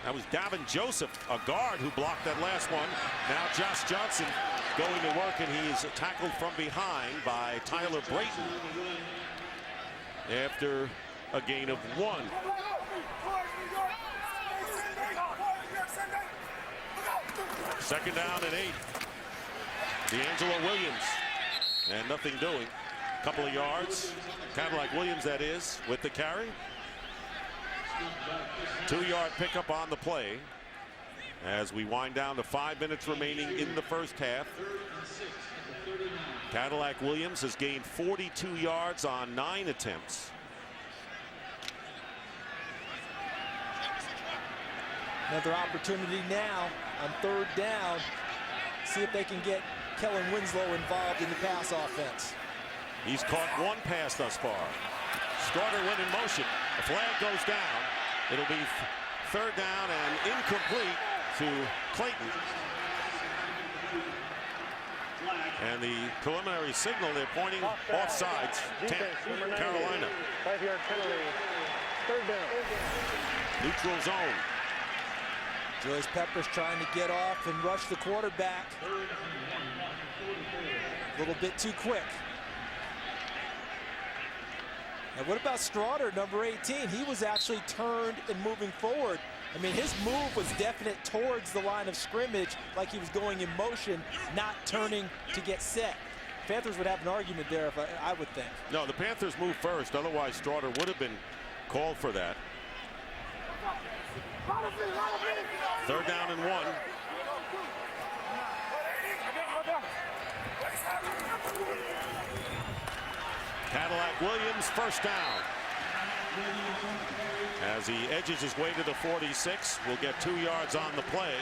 That was Davin Joseph, a guard, who blocked that last one. Now Josh Johnson going to work, and he's tackled from behind by Tyler Brayton after a gain of 1. Second down and 8. D'Angelo Williams, and nothing doing. Couple of yards. Cadillac Williams, that is, with the carry. 2-yard pickup on the play as we wind down to 5 minutes remaining in the first half. Cadillac Williams has gained 42 yards on 9 attempts. Another opportunity now on 3rd down. See if they can get Kellen Winslow involved in the pass offense. He's caught 1 pass thus far. Starter went in motion. The flag goes down. It'll be 3rd down and incomplete to Clayton. And the preliminary signal, they're pointing offsides. Carolina. 5-yard penalty. 3rd down. Neutral zone. Julius Peppers trying to get off and rush the quarterback. A little bit too quick. And what about Strawder, number 18? He was actually turned and moving forward. I mean, his move was definite towards the line of scrimmage, like he was going in motion, not turning to get set. Panthers would have an argument there, if I would think. No, the Panthers moved first. Otherwise, Strawder would have been called for that. 3rd down and 1. Cadillac Williams, first down. As he edges his way to the 46, will get 2 yards on the play.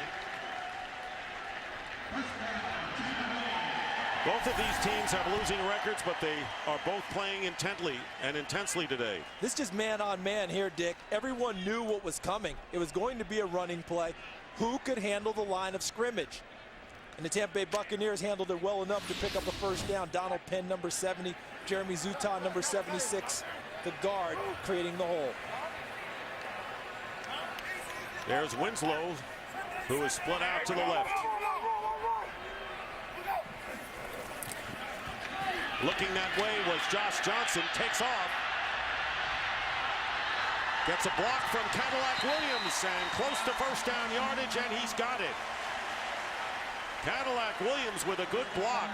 Both of these teams have losing records, but they are both playing intently and intensely today. This is just man-on-man here, Dick. Everyone knew what was coming. It was going to be a running play. Who could handle the line of scrimmage? And the Tampa Bay Buccaneers handled it well enough to pick up a first down. Donald Penn, number 70. Jeremy Zutaw, number 76. The guard creating the hole. There's Winslow, who is split out to the left. Looking that way was Josh Johnson. Takes off. Gets a block from Cadillac Williams and close to first down yardage, and he's got it. Cadillac Williams with a good block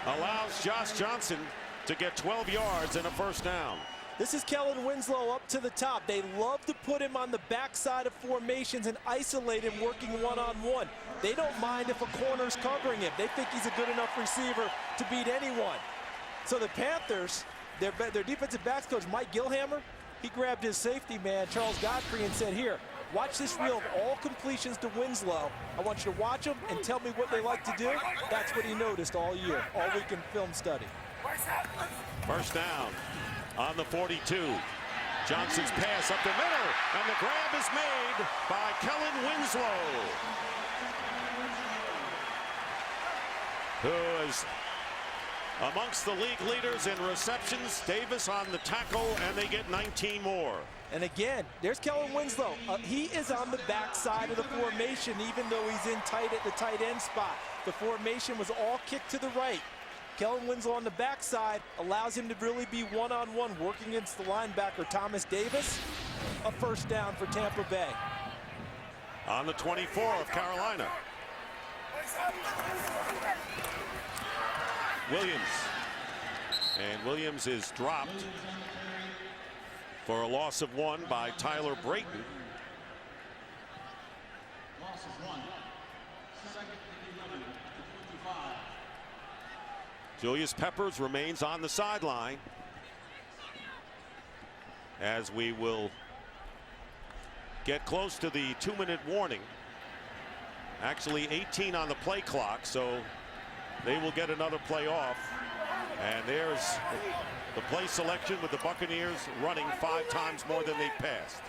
allows Josh Johnson to get 12 yards and a first down. This is Kellen Winslow up to the top. They love to put him on the backside of formations and isolate him working one-on-one. They don't mind if a corner's covering him. They think he's a good enough receiver to beat anyone. So the Panthers, their defensive backs coach, Mike Gilhammer, he grabbed his safety man, Charles Godfrey, and said, here, watch this reel of all completions to Winslow. I want you to watch them and tell me what they like to do. That's what he noticed all year, all week in film study. First down on the 42. Johnson's pass up the middle, and the grab is made by Kellen Winslow, who is amongst the league leaders in receptions. Davis on the tackle, and they get 19 more. And again, there's Kellen Winslow. He is on the backside of the formation, even though he's in tight at the tight end spot. The formation was all kicked to the right. Kellen Winslow on the backside allows him to really be one-on-one, working against the linebacker, Thomas Davis. A first down for Tampa Bay. On the 24 of Carolina. Williams. And Williams is dropped for a loss of 1 by Tyler Brayton. Loss of 1. Second and 11 to 25. Julius Peppers remains on the sideline as we will get close to the 2-minute warning. Actually 18 on the play clock, so they will get another play off. And there's the play selection with the Buccaneers running 5 times more than they passed.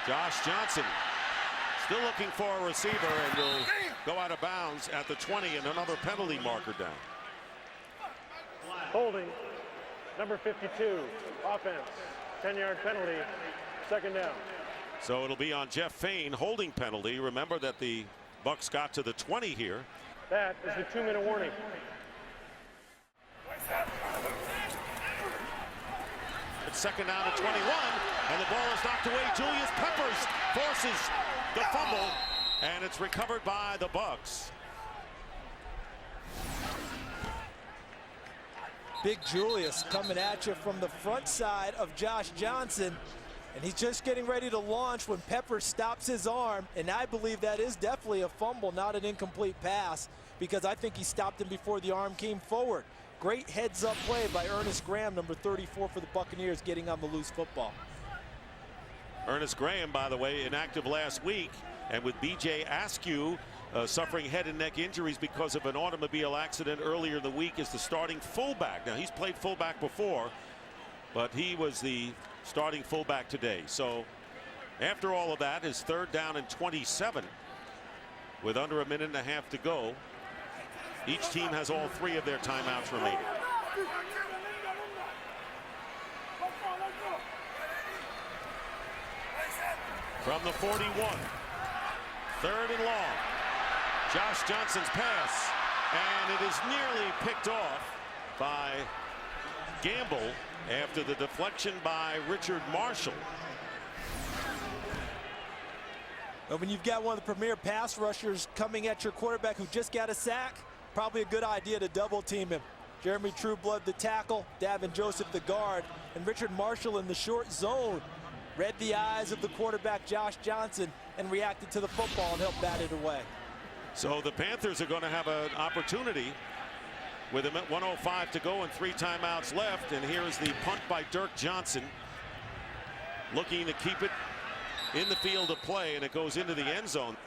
Josh Johnson still looking for a receiver and will go out of bounds at the 20, and another penalty marker down. Holding, number 52, offense, 10-yard penalty, second down. So it'll be on Jeff Fain, holding penalty. Remember that the Bucs got to the 20 here. That is the 2-minute warning. It's second down at 21, and the ball is knocked away. Julius Peppers forces the fumble, and it's recovered by the Bucs. Big Julius coming at you from the front side of Josh Johnson, and he's just getting ready to launch when Peppers stops his arm, and I believe that is definitely a fumble, not an incomplete pass, because I think he stopped him before the arm came forward. Great heads-up play by Ernest Graham, number 34 for the Buccaneers, getting on the loose football. Ernest Graham, by the way, inactive last week, and with B.J. Askew suffering head and neck injuries because of an automobile accident earlier in the week, is the starting fullback. Now, he's played fullback before, but he was the starting fullback today. So after all of that, is third down and 27 with under a minute and a half to go. Each team has all 3 of their timeouts remaining. From the 41, third and long. Josh Johnson's pass, and it is nearly picked off by Gamble after the deflection by Richard Marshall. But when you've got one of the premier pass rushers coming at your quarterback who just got a sack, probably a good idea to double team him. Jeremy Trueblood the tackle, Davin Joseph the guard, and Richard Marshall in the short zone read the eyes of the quarterback Josh Johnson and reacted to the football and helped bat it away. So the Panthers are going to have an opportunity with a minute 1:05 to go and 3 timeouts left. And here is the punt by Dirk Johnson, looking to keep it in the field of play, and it goes into the end zone.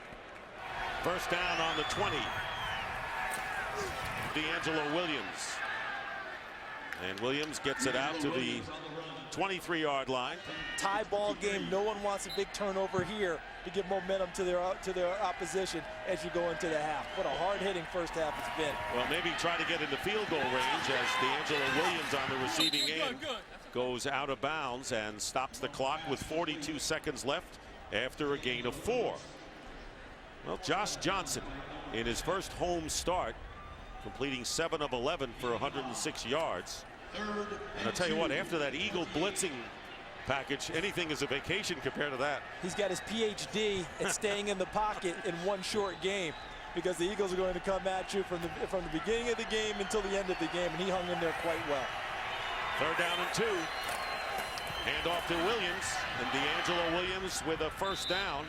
First down on the 20. D'Angelo Williams. And Williams gets it out to the 23-yard line. Tie ball game. No one wants a big turnover here to give momentum to their opposition as you go into the half. What a hard-hitting first half it's been. Well, maybe try to get into field goal range as D'Angelo Williams on the receiving end goes out of bounds and stops the clock with 42 seconds left after a gain of 4. Well, Josh Johnson in his first home start, completing 7 of 11 for 106 yards. And I'll tell you what, after that Eagle blitzing package, anything is a vacation compared to that. He's got his PhD at staying in the pocket in one short game, because the Eagles are going to come at you from the beginning of the game until the end of the game, and he hung in there quite well. Third down and 2. Hand off to Williams, and D'Angelo Williams with a first down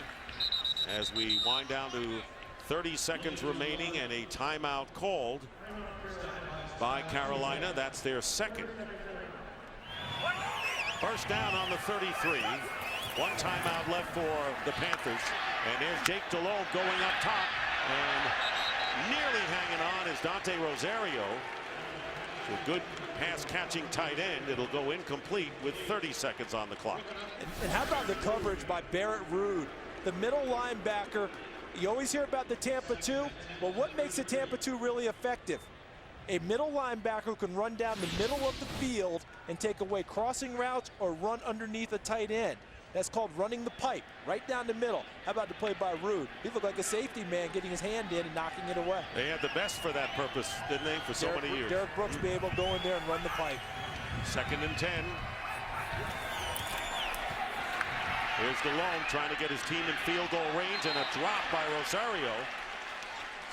as we wind down to 30 seconds remaining and a timeout called by Carolina. That's their second. First down on the 33. 1 timeout left for the Panthers. And there's Jake Delhomme going up top, and nearly hanging on is Dante Rosario. A good pass catching tight end. It'll go incomplete with 30 seconds on the clock. And how about the coverage by Barrett Ruud, the middle linebacker? You always hear about the Tampa 2. Well, what makes the Tampa 2 really effective? A middle linebacker who can run down the middle of the field and take away crossing routes or run underneath a tight end. That's called running the pipe, right down the middle. How about the play by Ruud? He looked like a safety man getting his hand in and knocking it away. They had the best for that purpose, didn't they, for so many years? Derek Brooks be able to go in there and run the pipe. Second and 10. Here's Delhomme trying to get his team in field goal range, and a drop by Rosario.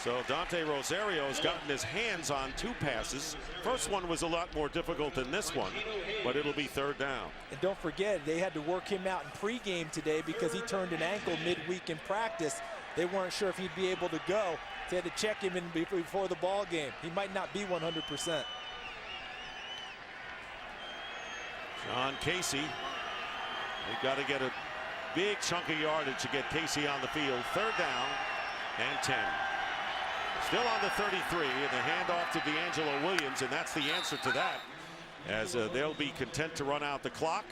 So Dante Rosario has gotten his hands on 2 passes. First one was a lot more difficult than this one, but it'll be third down. And don't forget, they had to work him out in pregame today because he turned an ankle midweek in practice. They weren't sure if he'd be able to go. They had to check him in before the ball game. He might not be 100%. John Casey, they've got to get a big chunk of yardage to get Casey on the field. 3rd down and 10. Still on the 33, and the handoff to D'Angelo Williams, and that's the answer to that, as they'll be content to run out the clock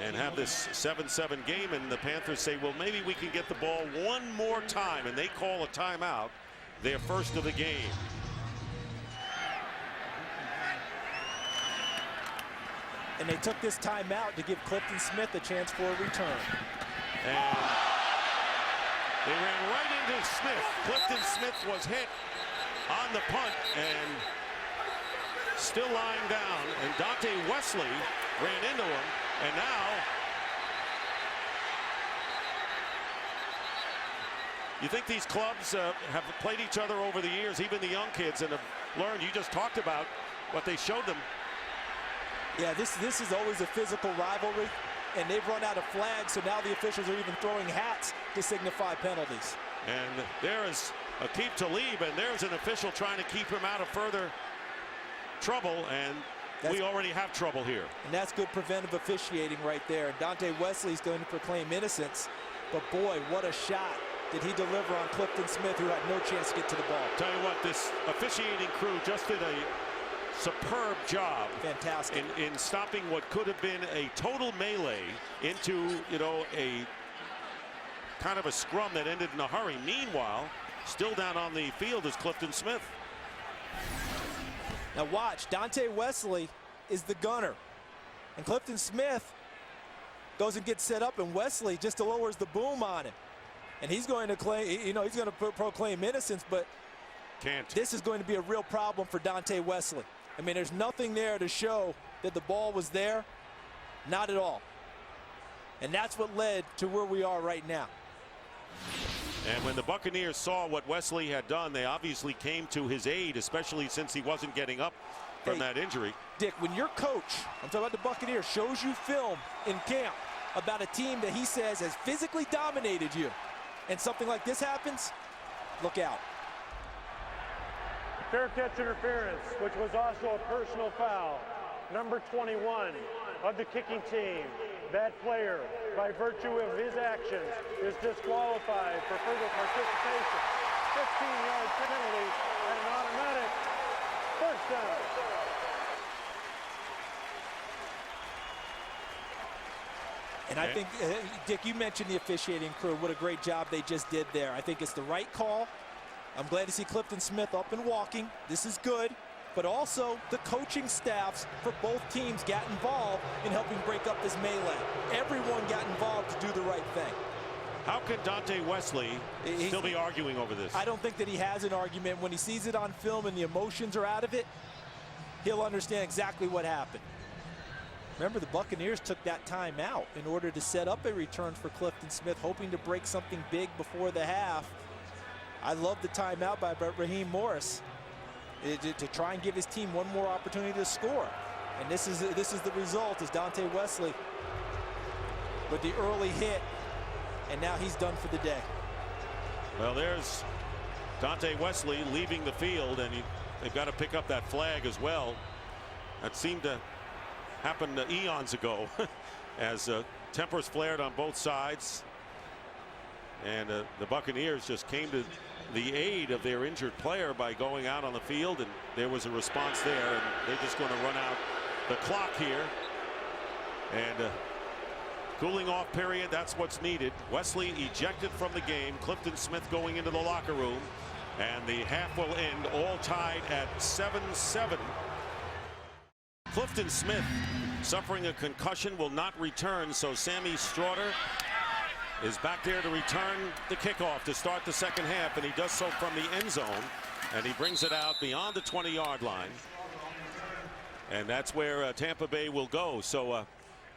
and have this 7-7 game. And the Panthers say, well, maybe we can get the ball one more time, and they call a timeout, their first of the game. And they took this timeout to give Clifton Smith a chance for a return. And they ran right into Smith. Clifton Smith was hit on the punt and still lying down. And Dante Wesley ran into him. And now you think these clubs have played each other over the years, even the young kids, and have learned. You just talked about what they showed them. Yeah, this is always a physical rivalry, and they've run out of flags, so now the officials are even throwing hats to signify penalties. And there is Aqib Talib, and there's an official trying to keep him out of further trouble, and we already have trouble here. And that's good preventive officiating right there. Dante Wesley's going to proclaim innocence, but boy, what a shot did he deliver on Clifton Smith, who had no chance to get to the ball. Tell you what, this officiating crew just did a superb job. Fantastic. In stopping what could have been a total melee into, you know, a kind of a scrum that ended in a hurry. Meanwhile, still down on the field is Clifton Smith. Now watch, Dante Wesley is the gunner, and Clifton Smith goes and gets set up, and Wesley just lowers the boom on him, and he's going to claim, you know, he's going to proclaim innocence, but this is going to be a real problem for Dante Wesley. I mean, there's nothing there to show that the ball was there, not at all, and that's what led to where we are right now. And when the Buccaneers saw what Wesley had done, they obviously came to his aid, especially since he wasn't getting up from that injury. Dick, when your coach, I'm talking about the Buccaneers, shows you film in camp about a team that he says has physically dominated you, and something like this happens, look out. Fair catch interference, which was also a personal foul. Number 21 of the kicking team. That player, by virtue of his actions, is disqualified for further participation. 15-yard penalty and an automatic first down. And I think, Dick, you mentioned the officiating crew. What a great job they just did there. I think it's the right call. I'm glad to see Clifton Smith up and walking. This is good. But also, the coaching staffs for both teams got involved in helping break up this melee. Everyone got involved to do the right thing. How can Dante Wesley still be arguing over this? I don't think that he has an argument. When he sees it on film and the emotions are out of it, he'll understand exactly what happened. Remember, the Buccaneers took that time out in order to set up a return for Clifton Smith, hoping to break something big before the half. I love the timeout by Raheem Morris to try and give his team one more opportunity to score. And this is the result, is Dante Wesley with the early hit, and now he's done for the day. Well, there's Dante Wesley leaving the field, and they've got to pick up that flag as well. That seemed to happen eons ago as tempers flared on both sides, and the Buccaneers just came to the aid of their injured player by going out on the field, and there was a response there, and they're just going to run out the clock here. And cooling off period, that's what's needed. Wesley ejected from the game. Clifton Smith going into the locker room, and the half will end all tied at 7-7. Clifton Smith, suffering a concussion, will not return, so Sammy Straughter is back there to return the kickoff to start the second half, and he does so from the end zone, and he brings it out beyond the 20-yard line, and that's where Tampa Bay will go. So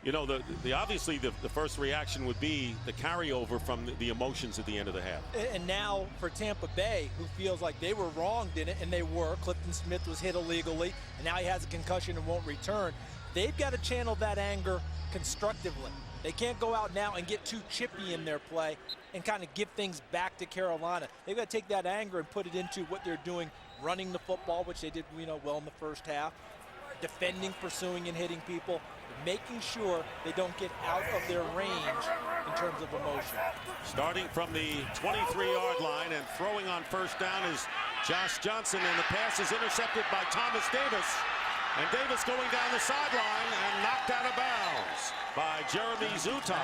you know, obviously the first reaction would be the carryover from the emotions at the end of the half. And now for Tampa Bay, who feels like they were wronged in it, and they were. Clifton Smith was hit illegally, and now he has a concussion and won't return. They've got to channel that anger constructively. They can't go out now and get too chippy in their play and kind of give things back to Carolina. They've got to take that anger and put it into what they're doing, running the football, which they did, you know, well in the first half, defending, pursuing, and hitting people, making sure they don't get out of their range in terms of emotion. Starting from the 23-yard line and throwing on first down is Josh Johnson, and the pass is intercepted by Thomas Davis. And Davis going down the sideline and knocked out of bounds by Jeremy Zuta.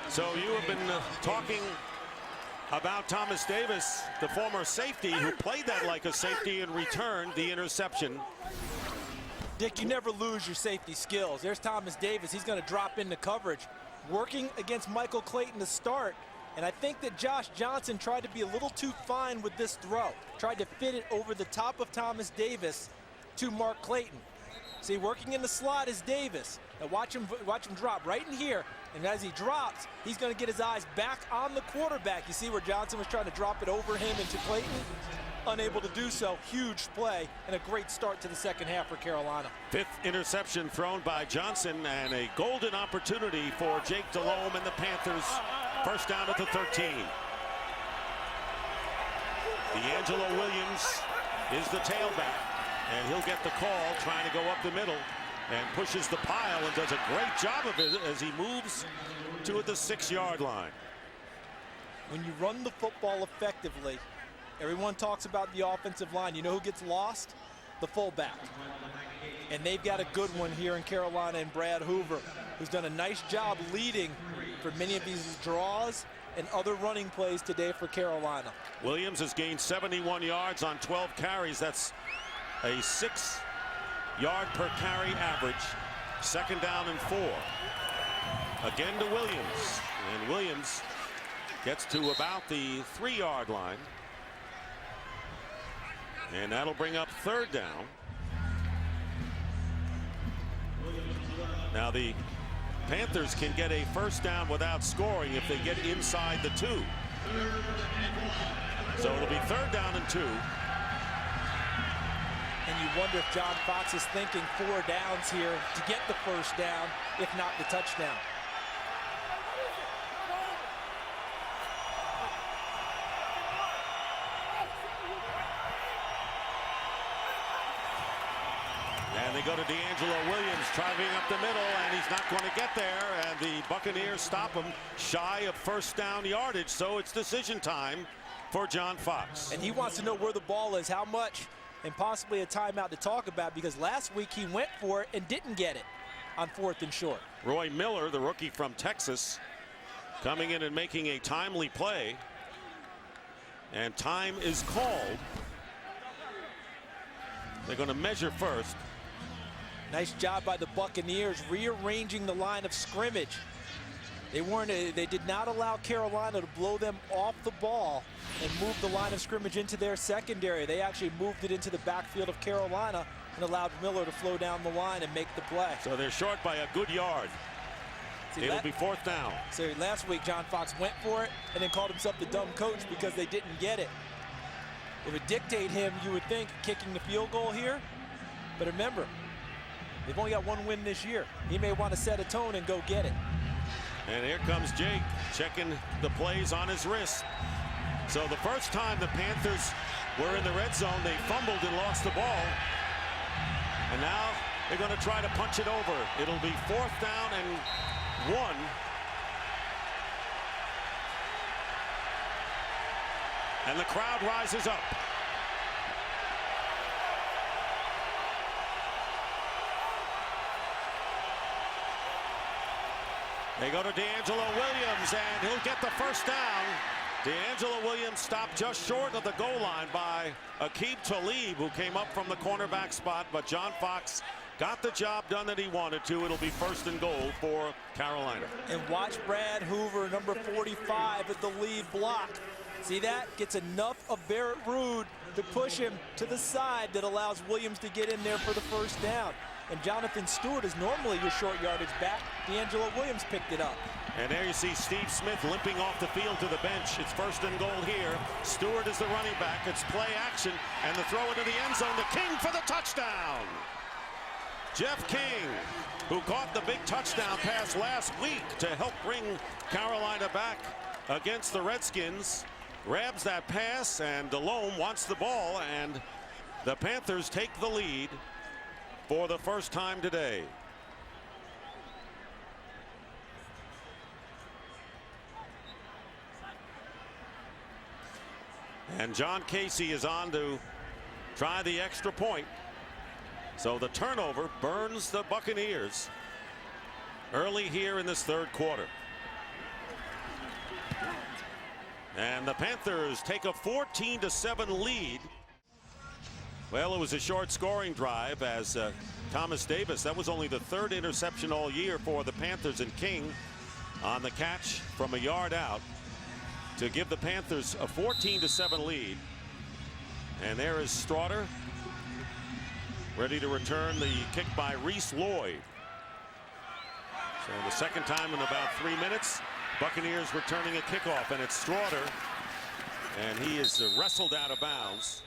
So you have been talking about Thomas Davis, the former safety who played that like a safety and returned the interception. Dick, you never lose your safety skills. There's Thomas Davis. He's going to drop into coverage, working against Michael Clayton to start. And I think that Josh Johnson tried to be a little too fine with this throw. Tried to fit it over the top of Thomas Davis to Mark Clayton. See, working in the slot is Davis. Now watch him drop right in here. And as he drops, he's going to get his eyes back on the quarterback. You see where Johnson was trying to drop it over him into Clayton? Unable to do so. Huge play and a great start to the second half for Carolina. 5th interception thrown by Johnson, and a golden opportunity for Jake Delhomme and the Panthers. First down at the 13. D'Angelo Williams is the tailback, and he'll get the call trying to go up the middle, and pushes the pile and does a great job of it as he moves to the 6-yard line. When you run the football effectively, everyone talks about the offensive line. You know who gets lost? The fullback. And they've got a good one here in Carolina in Brad Hoover, who's done a nice job leading for many of these draws and other running plays today for Carolina. Williams has gained 71 yards on 12 carries. That's a 6-yard per carry average. Second down and 4. Again to Williams. And Williams gets to about the 3-yard line. And that'll bring up third down. Now the Panthers can get a first down without scoring if they get inside the 2. So it'll be third down and 2. And you wonder if John Fox is thinking 4 downs here to get the first down, if not the touchdown. And they go to D'Angelo Williams driving up the middle, and he's not going to get there, and the Buccaneers stop him shy of first down yardage. So it's decision time for John Fox. And he wants to know where the ball is, how much, and possibly a timeout to talk about, because last week he went for it and didn't get it on 4th and short. Roy Miller, the rookie from Texas, coming in and making a timely play. And time is called. They're going to measure first. Nice job by the Buccaneers rearranging the line of scrimmage. They did not allow Carolina to blow them off the ball and move the line of scrimmage into their secondary. They actually moved it into the backfield of Carolina and allowed Miller to flow down the line and make the play. So they're short by a good yard. It'll be 4th down. So last week John Fox went for it and then called himself the dumb coach because they didn't get it. It would dictate him, you would think, kicking the field goal here. But remember, they've only got 1 win this year. He may want to set a tone and go get it. And here comes Jake checking the plays on his wrist. So the first time the Panthers were in the red zone, they fumbled and lost the ball. And now they're going to try to punch it over. It'll be 4th down and 1. And the crowd rises up. They go to D'Angelo Williams, and he'll get the first down. D'Angelo Williams stopped just short of the goal line by Aqib Talib, who came up from the cornerback spot, but John Fox got the job done that he wanted to. It'll be 1st and goal for Carolina. And watch Brad Hoover, number 45, at the lead block. See that? Gets enough of Barrett Ruud to push him to the side that allows Williams to get in there for the first down. And Jonathan Stewart is normally your short yardage back. D'Angelo Williams picked it up. And there you see Steve Smith limping off the field to the bench. It's 1st and goal here. Stewart is the running back. It's play action, and the throw into the end zone to King for the touchdown. Jeff King, who caught the big touchdown pass last week to help bring Carolina back against the Redskins, grabs that pass, and Delhomme wants the ball, and the Panthers take the lead for the first time today. And John Casey is on to try the extra point. So the turnover burns the Buccaneers early here in this third quarter. And the Panthers take a 14-7 lead. Well, it was a short scoring drive as Thomas Davis, that was only the third interception all year for the Panthers, and King on the catch from a yard out to give the Panthers a 14-7 lead. And there is Stroughter ready to return the kick by Reese Lloyd. So the second time in about 3 minutes, Buccaneers returning a kickoff, and it's Stroughter, and he is wrestled out of bounds.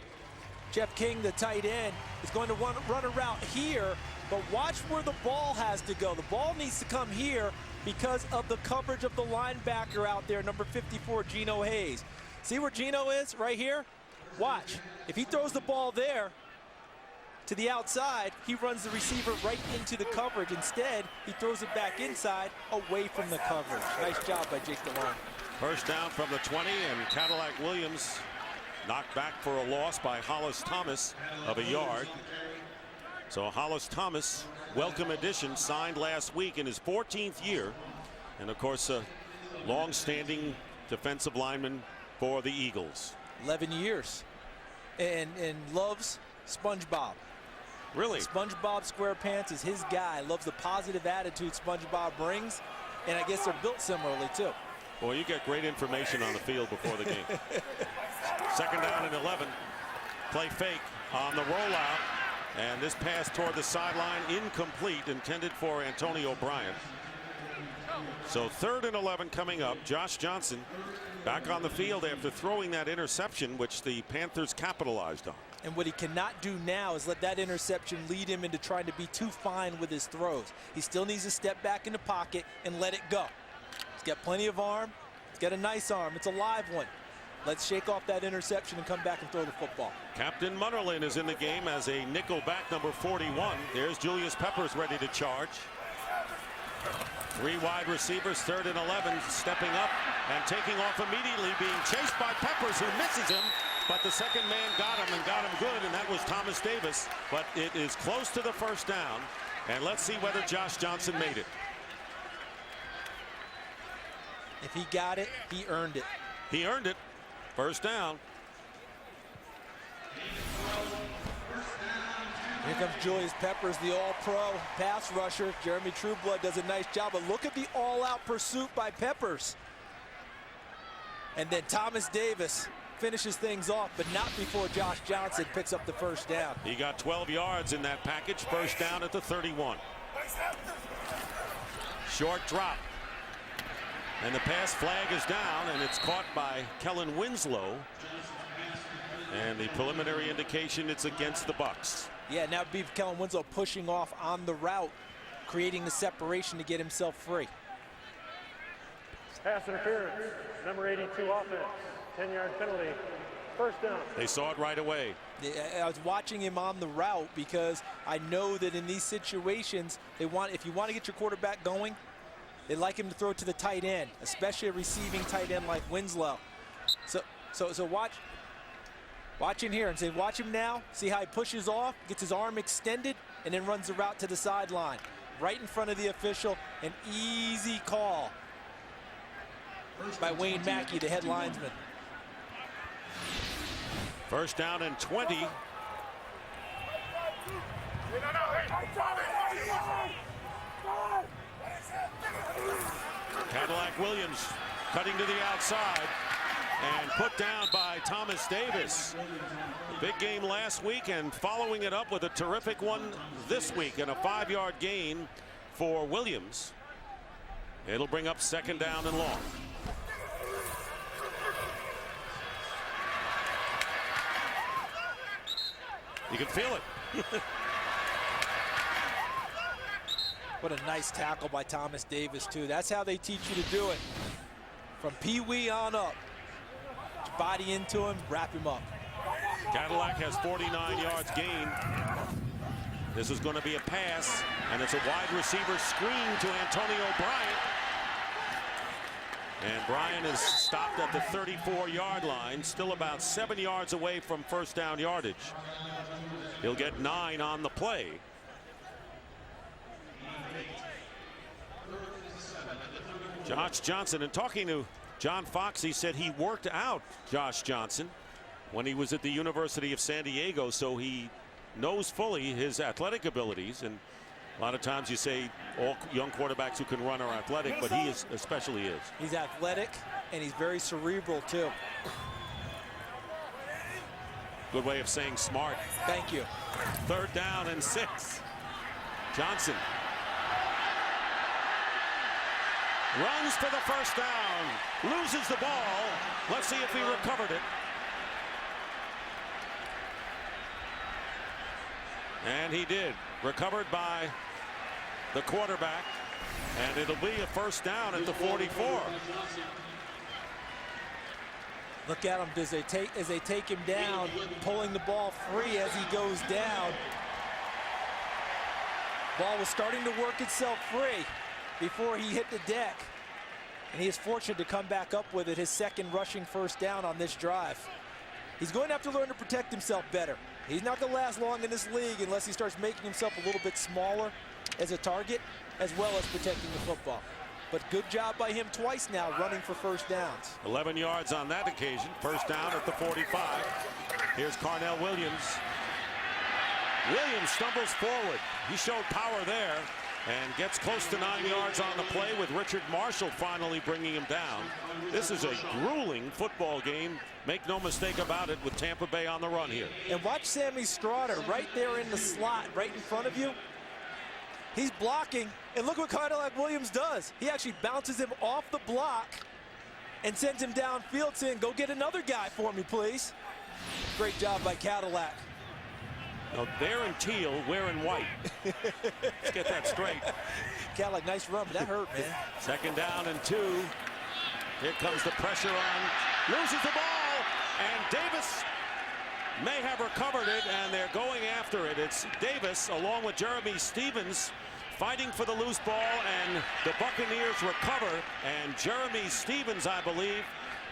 Jeff King, the tight end, is going to run a route here, but watch where the ball has to go. The ball needs to come here because of the coverage of the linebacker out there, number 54, Geno Hayes. See where Geno is right here? Watch. If he throws the ball there to the outside, he runs the receiver right into the coverage. Instead, he throws it back inside, away from the coverage. Nice job by Jake Delhomme. First down from the 20, and Cadillac Williams knocked back for a loss by Hollis Thomas of a yard. So Hollis Thomas, welcome addition, signed last week in his 14th year, and of course a long-standing defensive lineman for the Eagles. 11 years, and loves SpongeBob. Really? SpongeBob SquarePants is his guy. Loves the positive attitude SpongeBob brings, and I guess they're built similarly too. Well, you get great information on the field before the game. Second down and 11. Play fake on the rollout, and this pass toward the sideline incomplete, intended for Antonio Bryant. So 3rd and 11 coming up. Josh Johnson back on the field after throwing that interception, which the Panthers capitalized on. And what he cannot do now is let that interception lead him into trying to be too fine with his throws. He still needs to step back in the pocket and let it go. He's got plenty of arm. He's got a nice arm. It's a live one. Let's shake off that interception and come back and throw the football. Captain Munnerlyn is in the game as a nickel back, number 41. There's Julius Peppers ready to charge. 3 wide receivers, 3rd and 11, stepping up and taking off immediately, being chased by Peppers, who misses him. But the second man got him, and got him good, and that was Thomas Davis. But it is close to the first down, and let's see whether Josh Johnson made it. If he got it, he earned it. He earned it. First down. Here comes Julius Peppers, the all-pro pass rusher. Jeremy Trueblood does a nice job, but look at the all-out pursuit by Peppers. And then Thomas Davis finishes things off, but not before Josh Johnson picks up the first down. He got 12 yards in that package. First down at the 31. Short drop. And the pass flag is down, and it's caught by Kellen Winslow. And the preliminary indication, it's against the Bucs. Yeah, now be Kellen Winslow pushing off on the route, creating the separation to get himself free. Pass interference, number 82 offense, 10-yard penalty, first down. They saw it right away. I was watching him on the route because I know that in these situations, if you want to get your quarterback going, they like him to throw to the tight end, especially a receiving tight end like Winslow. So watch him here and say, watch him now. See how he pushes off, gets his arm extended, and then runs the route to the sideline. Right in front of the official, an easy call by Wayne Mackey, the head linesman. First down and 20. Cadillac Williams cutting to the outside and put down by Thomas Davis. Big game last week and following it up with a terrific one this week, and a 5-yard gain for Williams. It'll bring up second down and long. You can feel it. What a nice tackle by Thomas Davis, too. That's how they teach you to do it. From Pee-wee on up. Body into him, wrap him up. Cadillac has 49 yards gain. This is going to be a pass, and it's a wide receiver screen to Antonio Bryant. And Bryant is stopped at the 34-yard line, still about 7 yards away from first down yardage. He'll get 9 on the play. Josh Johnson, and talking to John Fox, he said he worked out Josh Johnson when he was at the University of San Diego, so he knows fully his athletic abilities. And a lot of times you say all young quarterbacks who can run are athletic, but he is especially is. He's athletic, and he's very cerebral too. Good way of saying smart. Thank you. 3rd down and 6. Johnson runs for the first down, loses the ball. Let's see if he recovered it. And he did. Recovered by the quarterback, and it'll be a first down at the 44. Look at him as they take him down, pulling the ball free as he goes down. Ball was starting to work itself free before he hit the deck, and he is fortunate to come back up with it, his 2nd rushing first down on this drive. He's going to have to learn to protect himself better. He's not going to last long in this league unless he starts making himself a little bit smaller as a target, as well as protecting the football. But good job by him twice now running for first downs. 11 yards on that occasion. First down at the 45. Here's Carnell Williams. Williams stumbles forward. He showed power there and gets close to 9 yards on the play, with Richard Marshall finally bringing him down. This is a grueling football game. Make no mistake about it, with Tampa Bay on the run here. And watch Sammy Stroughter right there in the slot right in front of you. He's blocking, and look what Carnell Williams does. He actually bounces him off the block and sends him downfield, saying, go get another guy for me, please. Great job by Cadillac. Now, they're in teal, we're in white. Let's get that straight. Cadillac, nice run, but that hurt, man. 2nd down and 2. Here comes the pressure on. Loses the ball, and Davis may have recovered it, and they're going after it. It's Davis along with Jeremy Stevens fighting for the loose ball, and the Buccaneers recover, and Jeremy Stevens, I believe,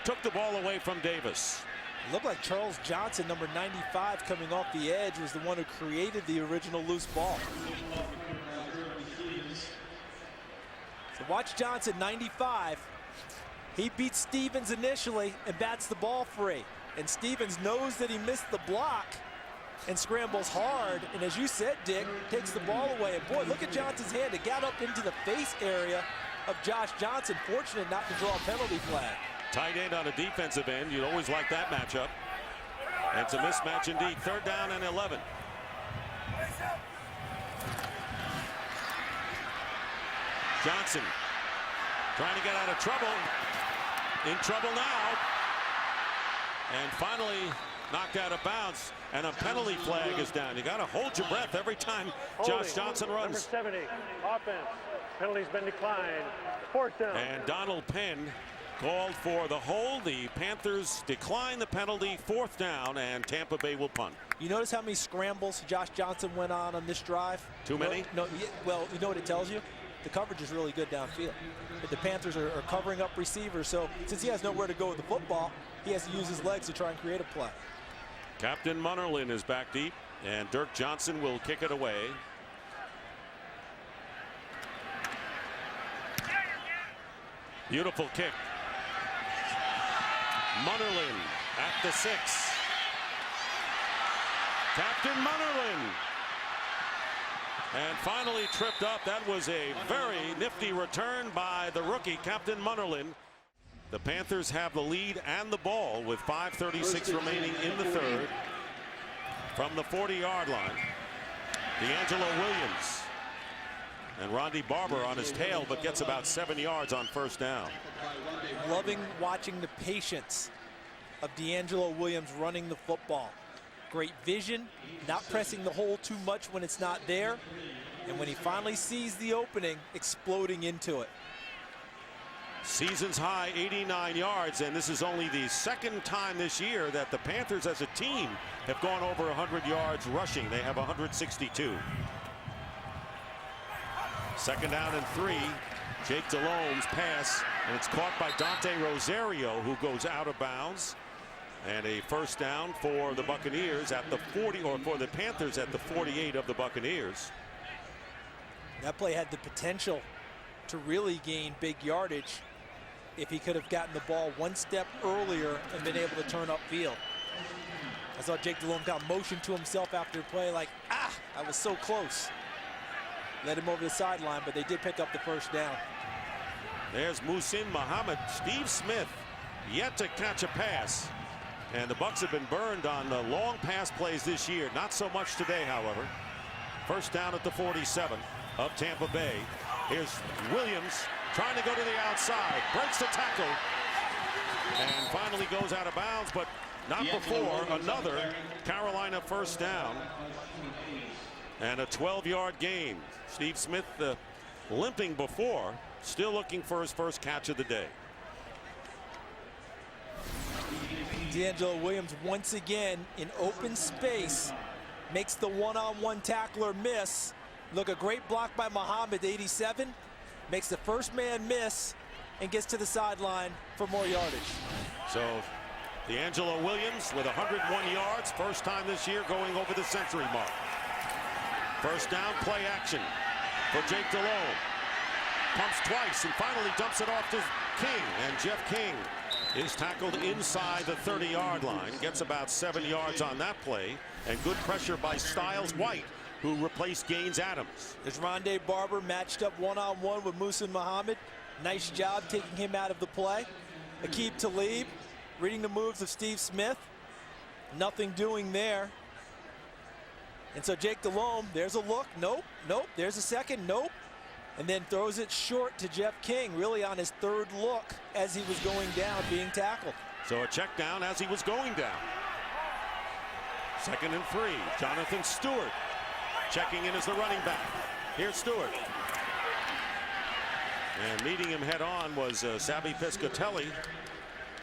took the ball away from Davis. It looked like Charles Johnson, number 95, coming off the edge, was the one who created the original loose ball. So watch Johnson, 95. He beats Stevens initially and bats the ball free. And Stevens knows that he missed the block and scrambles hard. And as you said, Dick, takes the ball away. And boy, look at Johnson's hand. It got up into the face area of Josh Johnson. Fortunate not to draw a penalty flag. Tight end on a defensive end. You'd always like that matchup. And it's a mismatch indeed. 3rd down and 11. Johnson trying to get out of trouble. In trouble now. And finally knocked out of bounds. And a penalty flag is down. You got to hold your breath every time Josh Johnson runs. Number 70, offense. Penalty's been declined. 4th down. And Donald Penn called for the hold. The Panthers decline the penalty. 4th down, and Tampa Bay will punt. You notice how many scrambles Josh Johnson went on this drive? Too many? No, well, you know what it tells you? The coverage is really good downfield. But the Panthers are covering up receivers, so since he has nowhere to go with the football, he has to use his legs to try and create a play. Captain Munnerlyn is back deep, and Dirk Johnson will kick it away. Beautiful kick. Munnerlyn at the 6. Captain Munnerlyn. And finally tripped up. That was a very nifty return by the rookie, Captain Munnerlyn. The Panthers have the lead and the ball with 5:36 remaining in the 3rd. From the 40-yard line, D'Angelo Williams. And Ronde Barber on his tail, but gets about 7 yards on first down. Loving watching the patience of D'Angelo Williams running the football. Great vision, not pressing the hole too much when it's not there. And when he finally sees the opening, exploding into it. Season's high 89 yards, and this is only the second time this year that the Panthers as a team have gone over 100 yards rushing. They have 162. Second down and 3. Jake Delhomme's pass, and it's caught by Dante Rosario, who goes out of bounds. And a first down for the Buccaneers at the 40, or for the Panthers at the 48 of the Buccaneers. That play had the potential to really gain big yardage if he could have gotten the ball one step earlier and been able to turn upfield. I saw Jake Delhomme got motioned to himself after the play like, I was so close. Led him over the sideline, but they did pick up the first down. There's Muhsin Muhammad. Steve Smith yet to catch a pass. And the Bucs have been burned on the long pass plays this year. Not so much today, however. First down at the 47 of Tampa Bay. Here's Williams trying to go to the outside. Breaks the tackle. And finally goes out of bounds, but not before another Carolina first down. And a 12-yard gain. Steve Smith limping before. Still looking for his first catch of the day. D'Angelo Williams once again in open space makes the one-on-one tackler miss. Look, a great block by Muhammad, 87, makes the first man miss and gets to the sideline for more yardage. So D'Angelo Williams with 101 yards, first time this year going over the century mark. First down, play action for Jake Delhomme. Pumps twice and finally dumps it off to King, and Jeff King is tackled inside the 30-yard line. Gets about 7 yards on that play, and good pressure by Styles White, who replaced Gaines Adams. There's Rondé Barber matched up one-on-one with Muhsin Muhammad. Nice job taking him out of the play. Aqib Talib reading the moves of Steve Smith. Nothing doing there. And so Jake Delhomme, there's a look. Nope, nope. There's a second. Nope. And then throws it short to Jeff King, really on his third look as he was going down, being tackled. So a check down as he was going down. Second and 3. Jonathan Stewart checking in as the running back. Here's Stewart. And meeting him head on was Savvy Piscatelli,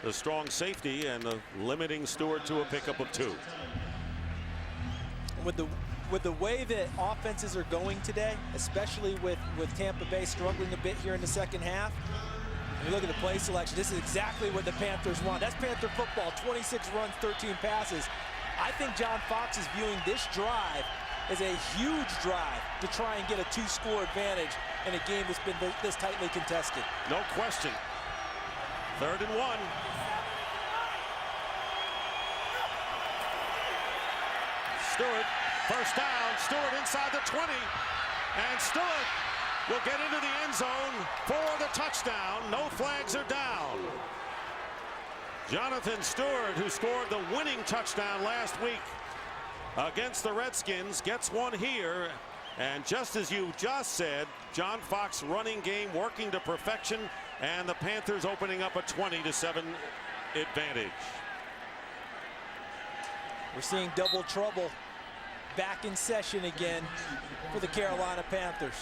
the strong safety, and limiting Stewart to a pickup of 2. With the way that offenses are going today, especially with Tampa Bay struggling a bit here in the second half, and you look at the play selection, this is exactly what the Panthers want. That's Panther football, 26 runs, 13 passes. I think John Fox is viewing this drive as a huge drive to try and get a 2-score advantage in a game that's been this tightly contested. No question. 3rd and 1. Stewart, first down. Stewart inside the 20. And Stewart will get into the end zone for the touchdown. No flags are down. Jonathan Stewart, who scored the winning touchdown last week against the Redskins, gets one here. And just as you just said, John Fox running game working to perfection, and the Panthers opening up a 20-7 advantage. We're seeing double trouble back in session again for the Carolina Panthers.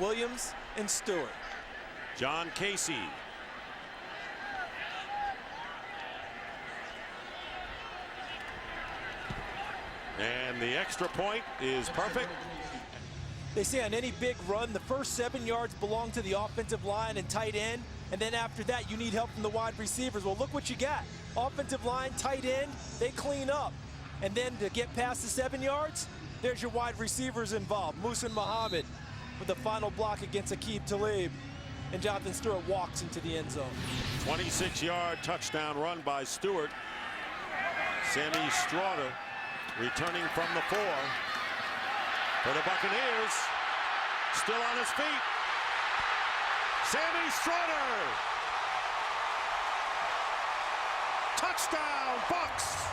Williams and Stewart. John Casey. And the extra point is perfect. They say on any big run, the first 7 yards belong to the offensive line and tight end, and then after that, you need help from the wide receivers. Well, look what you got. Offensive line, tight end, they clean up. And then to get past the 7 yards, there's your wide receivers involved. Muhsin Muhammad with the final block against Aqib Talib. And Jonathan Stewart walks into the end zone. 26-yard touchdown run by Stewart. Sammy Straughter returning from the 4. For the Buccaneers, still on his feet. Sammy Straughter. Touchdown, Bucs.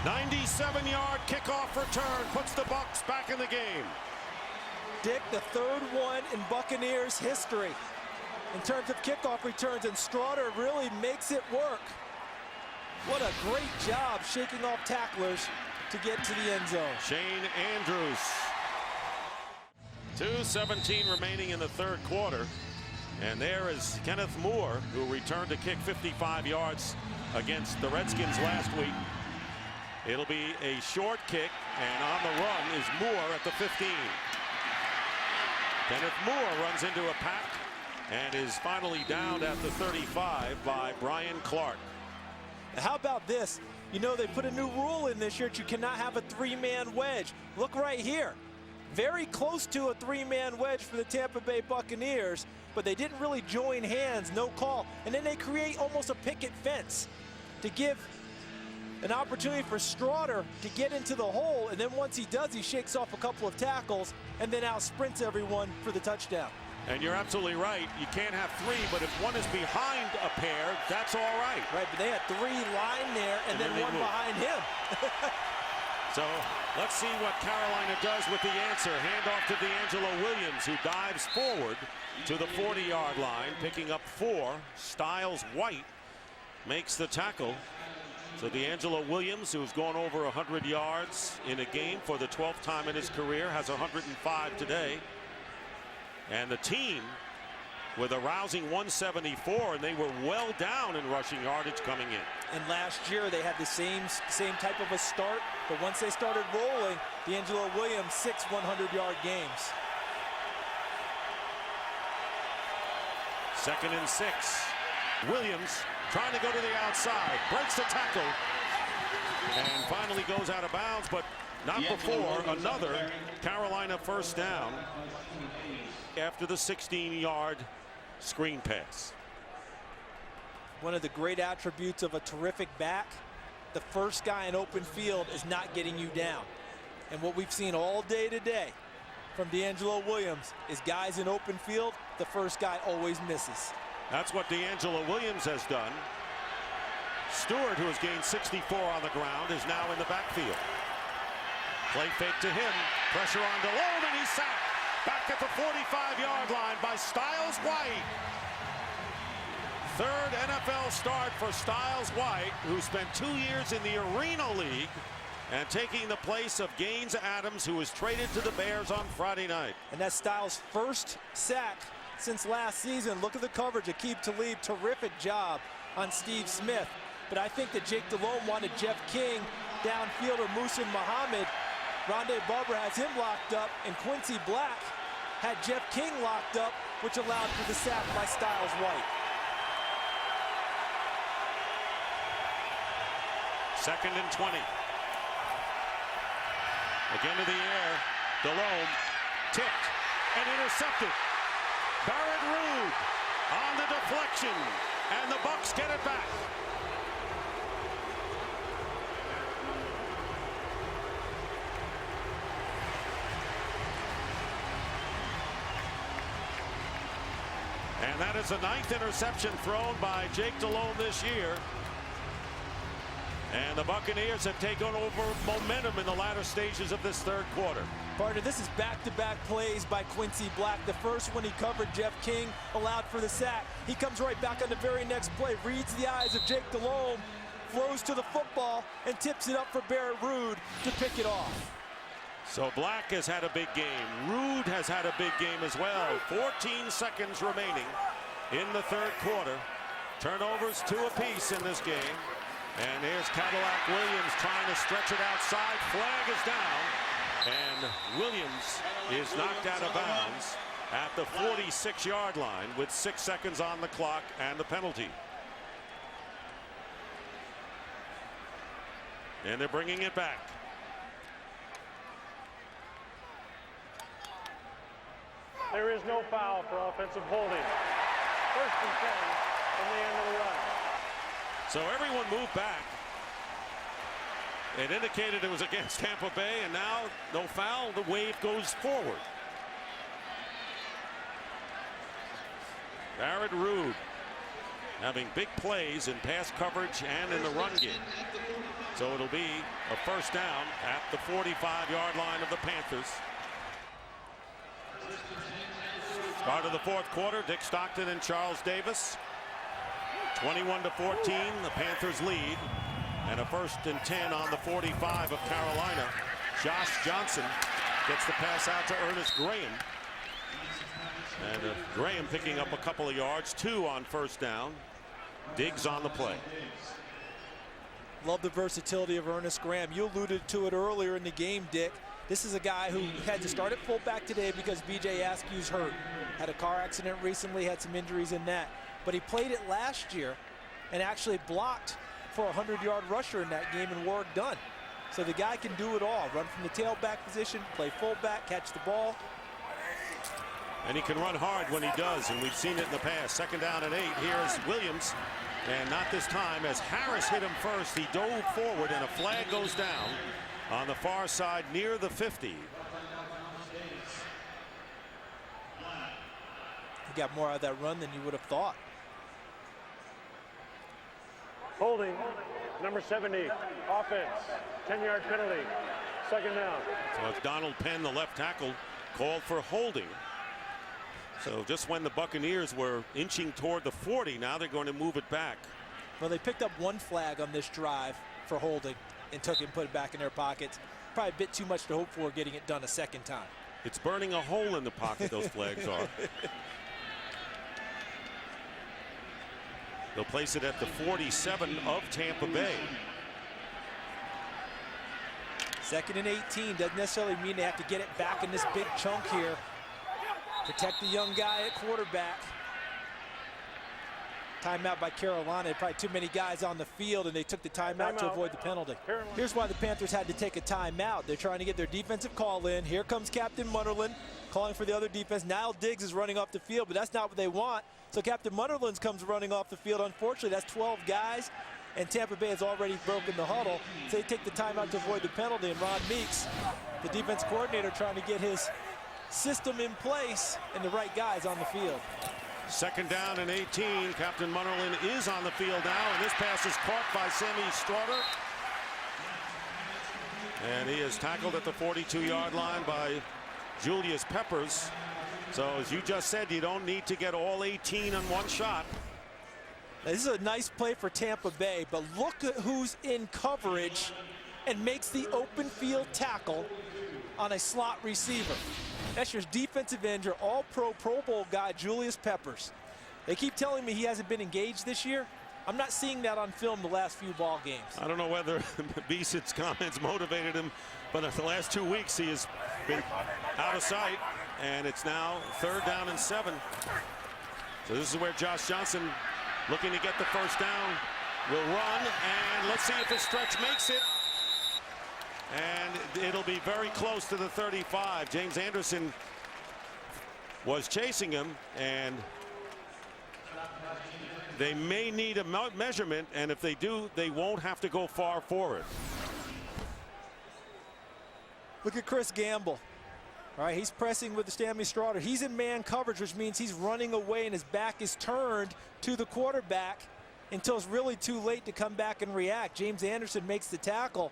97-yard kickoff return puts the Bucs back in the game. Dick, the third one in Buccaneers history in terms of kickoff returns, and Strawder really makes it work. What a great job shaking off tacklers to get to the end zone. Shane Andrews. 2:17 remaining in the third quarter. And there is Kenneth Moore, who returned to kick 55 yards against the Redskins last week. It'll be a short kick, and on the run is Moore at the 15. Kenneth Moore runs into a pack and is finally downed at the 35 by Brian Clark. How about this? You know, they put a new rule in this year that you cannot have a three-man wedge. Look right here. Very close to a three-man wedge for the Tampa Bay Buccaneers, but they didn't really join hands, no call. And then they create almost a picket fence to give an opportunity for Strawder to get into the hole, and then once he does, he shakes off a couple of tackles and then out sprints everyone for the touchdown. And you're absolutely right. You can't have three, but if one is behind a pair, that's all right. Right, but they had three lying there and then one behind him. So let's see what Carolina does with the answer. Handoff to D'Angelo Williams, who dives forward to the 40-yard line, picking up 4. Styles White makes the tackle. So D'Angelo Williams, who's gone over 100 yards in a game for the 12th time in his career, has 105 today. And the team with a rousing 174, and they were well down in rushing yardage coming in. And last year they had the same type of a start, but once they started rolling, D'Angelo Williams 6 100-yard games. 2nd and 6. Williams trying to go to the outside, breaks the tackle, and finally goes out of bounds, but not before another Carolina first down after the 16-yard screen pass. One of the great attributes of a terrific back, the first guy in open field is not getting you down. And what we've seen all day today from D'Angelo Williams is guys in open field, the first guy always misses. That's what D'Angelo Williams has done. Stewart, who has gained 64 on the ground, is now in the backfield. Play fake to him, pressure on Delhomme, and he's sacked. Back at the 45-yard line by Styles White. Third NFL start for Styles White, who spent 2 years in the Arena League and taking the place of Gaines Adams, who was traded to the Bears on Friday night. And that's Styles' first sack since last season. Look at the coverage. Aqib Talib, terrific job on Steve Smith. But I think that Jake Delhomme wanted Jeff King downfield or Muhsin Muhammad. Rondé Barber has him locked up, and Quincy Black had Jeff King locked up, which allowed for the sack by Styles White. 2nd and 20. Again to the air. Delhomme tipped and intercepted. Barrett Ruud on the deflection, and the Bucs get it back. And that is the 9th interception thrown by Jake Delhomme this year. And the Buccaneers have taken over momentum in the latter stages of this third quarter. Partner, this is back-to-back plays by Quincy Black. The first one he covered Jeff King, allowed for the sack. He comes right back on the very next play, reads the eyes of Jake Delhomme, flows to the football, and tips it up for Barrett Ruud to pick it off. So Black has had a big game. Ruud has had a big game as well. 14 seconds remaining in the third quarter. Turnovers 2 apiece in this game. And here's Cadillac Williams trying to stretch it outside. Flag is down. And Williams is knocked out of bounds at the 46-yard line with 6 seconds on the clock and the penalty. And they're bringing it back. There is no foul for offensive holding. 1st and 10 from the end of the run. So everyone moved back. It indicated it was against Tampa Bay, and now no foul. The wave goes forward. Barrett Ruud having big plays in pass coverage and in the run game. So it'll be a first down at the 45-yard line of the Panthers. Start of the fourth quarter, Dick Stockton and Charles Davis. 21-14, the Panthers lead. And a 1st and 10 on the 45 of Carolina. Josh Johnson gets the pass out to Ernest Graham. And Graham picking up a couple of yards, 2 on first down. Diggs on the play. Love the versatility of Ernest Graham. You alluded to it earlier in the game, Dick. This is a guy who had to start at fullback today because B.J. Askew's hurt. Had a car accident recently, had some injuries in that. But he played it last year and actually blocked for a 100-yard rusher in that game and Warwick Dunn. So the guy can do it all. Run from the tailback position, play fullback, catch the ball. And he can run hard when he does, and we've seen it in the past. 2nd down and 8. Here's Williams, and not this time. As Harris hit him first, he dove forward, and a flag goes down on the far side near the 50. He got more out of that run than you would have thought. Holding, number 70, offense, 10-yard penalty, 2nd down. So it's Donald Penn, the left tackle, called for holding. So just when the Buccaneers were inching toward the 40, now they're going to move it back. Well, they picked up 1 flag on this drive for holding and took it and put it back in their pockets. Probably a bit too much to hope for getting it done a 2nd time. It's burning a hole in the pocket, those flags are. They'll place it at the 47 of Tampa Bay. 2nd and 18 doesn't necessarily mean they have to get it back in this big chunk here. Protect the young guy at quarterback. Timeout by Carolina. Probably too many guys on the field, and they took the timeout to avoid the penalty. Here's why the Panthers had to take a timeout. They're trying to get their defensive call in. Here comes Captain Munnerlyn calling for the other defense. Niall Diggs is running off the field, but that's not what they want. So Captain Munnerlyn comes running off the field. Unfortunately, that's 12 guys, and Tampa Bay has already broken the huddle. So they take the timeout to avoid the penalty, and Ron Meeks, the defense coordinator, trying to get his system in place and the right guys on the field. 2nd down and 18. Captain Munnerlyn is on the field now, and this pass is caught by Sammy Straughter. And he is tackled at the 42-yard line by Julius Peppers. So as you just said, you don't need to get all 18 on one shot. This is a nice play for Tampa Bay, but look at who's in coverage and makes the open field tackle on a slot receiver. That's your defensive end, your all-pro Pro Bowl guy, Julius Peppers. They keep telling me he hasn't been engaged this year. I'm not seeing that on film the last few ball games. I don't know whether Beasett's comments motivated him, but in the last 2 weeks he has been out of sight, and it's now 3rd down and 7. So this is where Josh Johnson, looking to get the first down, will run, and let's see if his stretch makes it. And it'll be very close to the 35. James Anderson was chasing him, and they may need a measurement, and if they do, they won't have to go far for it. Look at Chris Gamble. All right, he's pressing with the Sammy Straughter. He's in man coverage, which means he's running away and his back is turned to the quarterback until it's really too late to come back and react. James Anderson makes the tackle.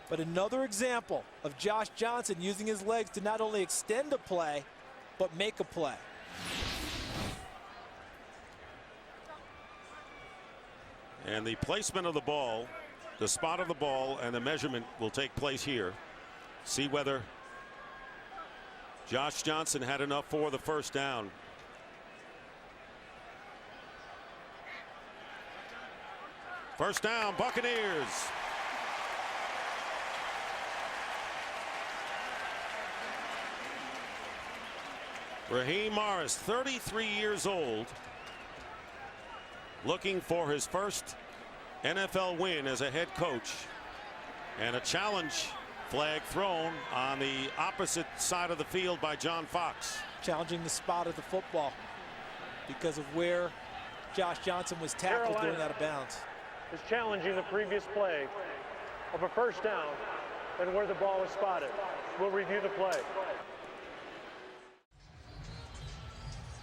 But another example of Josh Johnson using his legs to not only extend a play, but make a play. And the placement of the ball, the spot of the ball, and the measurement will take place here. See whether Josh Johnson had enough for the first down. First down, Buccaneers. Raheem Morris, 33 years old, looking for his first NFL win as a head coach, and a challenge flag thrown on the opposite side of the field by John Fox. Challenging the spot of the football because of where Josh Johnson was tackled Carolina going out of bounds. Is challenging the previous play of a first down and where the ball was spotted. We'll review the play.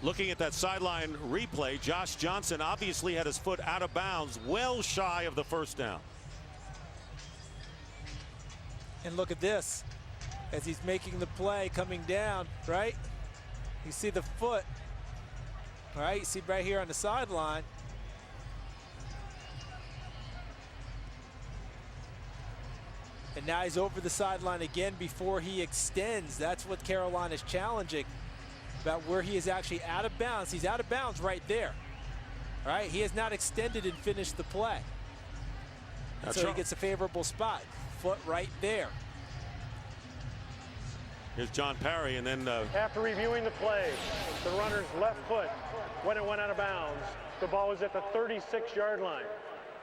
Looking at that sideline replay, Josh Johnson obviously had his foot out of bounds, well shy of the first down. And look at this, as he's making the play coming down, right? You see the foot, all right? You see right here on the sideline. And now he's over the sideline again before he extends. That's what Carolina's challenging, about where he is actually out of bounds. He's out of bounds right there, all right? He has not extended and finished the play. And so he gets a favorable spot. Foot right there. Here's John Parry, and then after reviewing the play, the runner's left foot, when it went out of bounds, the ball was at the 36-yard line.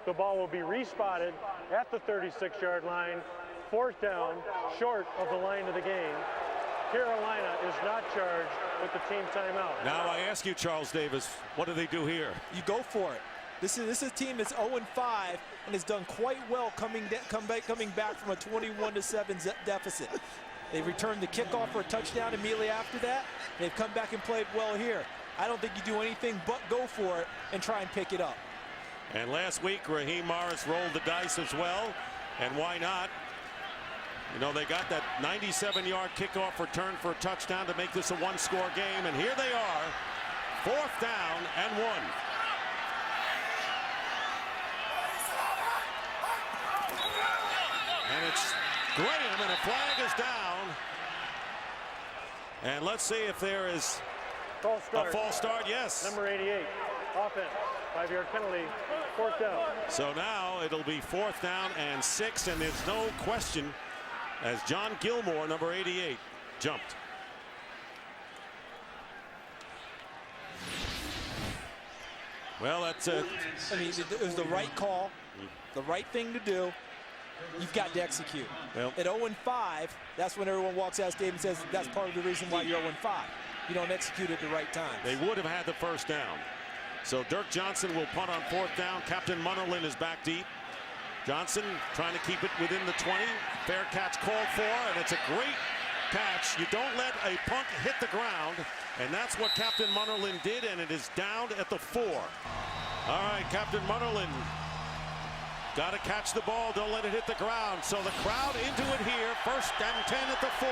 The ball will be respotted at the 36-yard line, 4th down, short of the line of the game. Carolina is not charged with the team timeout. Now I ask you, Charles Davis, what do they do here? You go for it. This is a team that's 0-5 and has done quite well coming back from a 21-7 deficit. They returned the kickoff for a touchdown immediately after that. They've come back and played well here. I don't think you do anything but go for it and try and pick it up. And last week, Raheem Morris rolled the dice as well. And why not? You know, they got that 97-yard kickoff return for a touchdown to make this a one-score game. And here they are, 4th down and 1. And it's Graham, and a flag is down. And let's see if there is a false start. Yes. Number 88, offense, 5-yard penalty, 4th down. So now it'll be 4th down and 6, and there's no question as John Gilmore, number 88, jumped. Well, that's it. I mean, it was the right call, the right thing to do. You've got to execute. Well, at 0-5, that's when everyone walks out and says that's part of the reason why you're 0-5. You don't execute at the right time. They would have had the first down. So Dirk Johnson will punt on 4th down. Captain Munnerlyn is back deep. Johnson trying to keep it within the 20. Fair catch called for, and it's a great catch. You don't let a punt hit the ground, and that's what Captain Munnerlyn did, and it is down at the 4. All right, Captain Munnerlyn. Got to catch the ball, don't let it hit the ground. So the crowd into it here, 1st and 10 at the 4.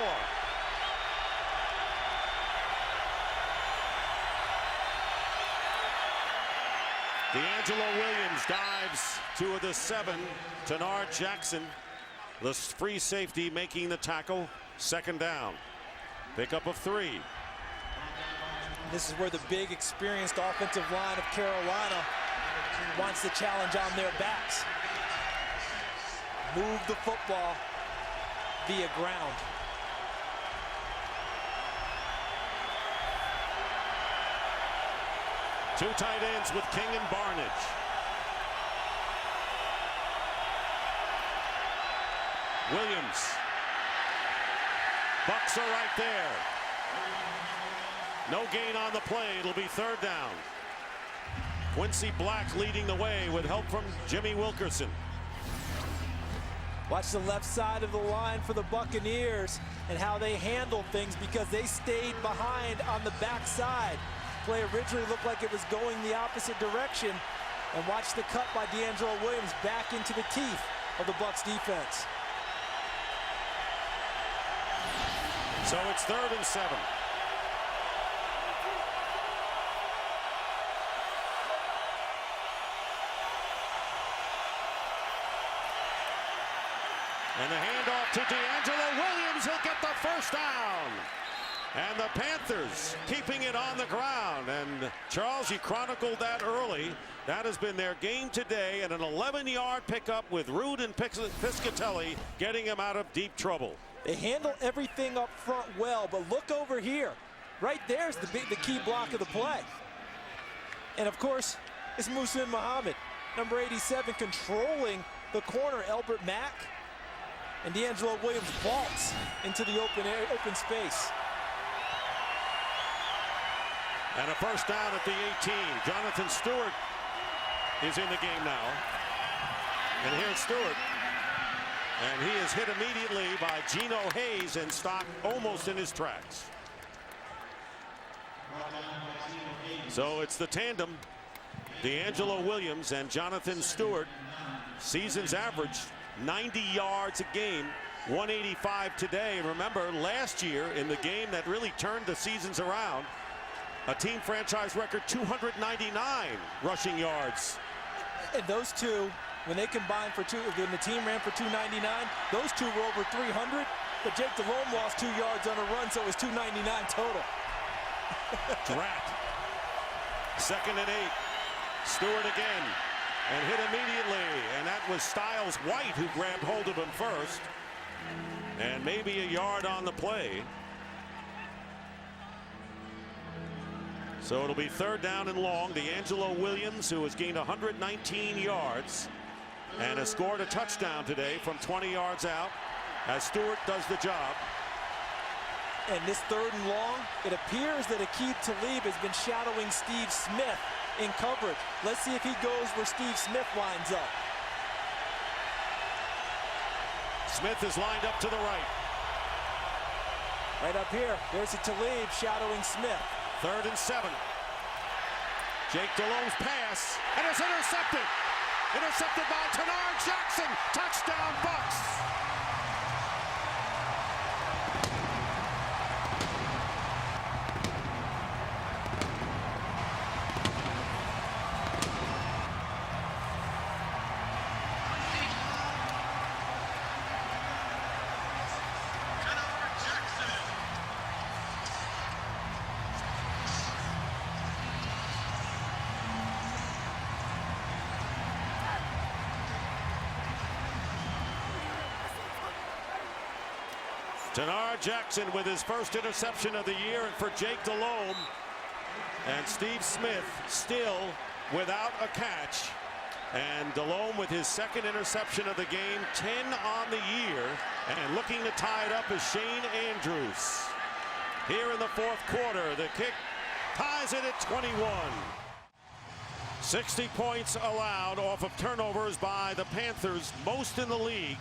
D'Angelo Williams dives to the 7. Tenard Jackson, the free safety, making the tackle. 2nd down. Pickup of 3. This is where the big, experienced offensive line of Carolina wants the challenge on their backs. Move the football via ground. Two tight ends with King and Barnage. Williams. Bucks are right there. No gain on the play. It'll be 3rd down. Quincy Black leading the way with help from Jimmy Wilkerson. Watch the left side of the line for the Buccaneers and how they handle things, because they stayed behind on the backside. Play originally looked like it was going the opposite direction. And watch the cut by D'Angelo Williams back into the teeth of the Bucs defense. So it's 3rd and 7. And the handoff to D'Angelo Williams. He'll get the 1st down. And the Panthers keeping it on the ground. And Charles, you chronicled that early. That has been their game today, and an 11-yard pickup with Rude and Piscatelli getting him out of deep trouble. They handle everything up front well, but look over here. Right there's the key block of the play. And of course, it's Muhsin Muhammad, number 87, controlling the corner, Elbert Mack. And D'Angelo Williams vaults into the open space. And a 1st down at the 18. Jonathan Stewart is in the game now. And here's Stewart. And he is hit immediately by Geno Hayes and stopped almost in his tracks. So it's the tandem, D'Angelo Williams and Jonathan Stewart. Season's average 90 yards a game, 185 today. Remember, last year in the game that really turned the seasons around, a team franchise record 299 rushing yards. And those two, when they combined for when the team ran for 299, those two were over 300. But Jake Delhomme lost 2 yards on a run, so it was 299 total. Drat. 2nd and 8. Stewart again, and hit immediately. And that was Styles White who grabbed hold of him first. And maybe a yard on the play. So it'll be 3rd down and long. D'Angelo Williams, who has gained 119 yards and has scored a touchdown today from 20 yards out, as Stewart does the job. And this 3rd and long, it appears that Aqib Talib has been shadowing Steve Smith in coverage. Let's see if he goes where Steve Smith lines up. Smith is lined up to the right. Right up here, there's a Talib shadowing Smith. 3rd and 7. Jake Delhomme's pass, and it's intercepted. Intercepted by Tenard Jackson. Touchdown, Bucks. Tenard Jackson with his first interception of the year, and for Jake Delhomme. And Steve Smith still without a catch. And Delhomme with his 2nd interception of the game, 10 on the year. And looking to tie it up is Shane Andrews. Here in the 4th quarter, the kick ties it at 21. 60 points allowed off of turnovers by the Panthers, most in the league.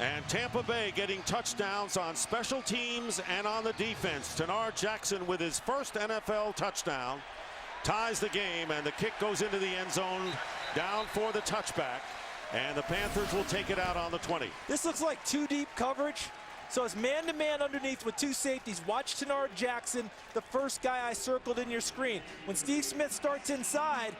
And Tampa Bay getting touchdowns on special teams and on the defense. Tenard Jackson with his first NFL touchdown ties the game, and the kick goes into the end zone, down for the touchback, and the Panthers will take it out on the 20. This looks like 2 deep coverage. So it's man-to-man underneath with 2 safeties. Watch Tenard Jackson, the first guy I circled in your screen. When Steve Smith starts inside,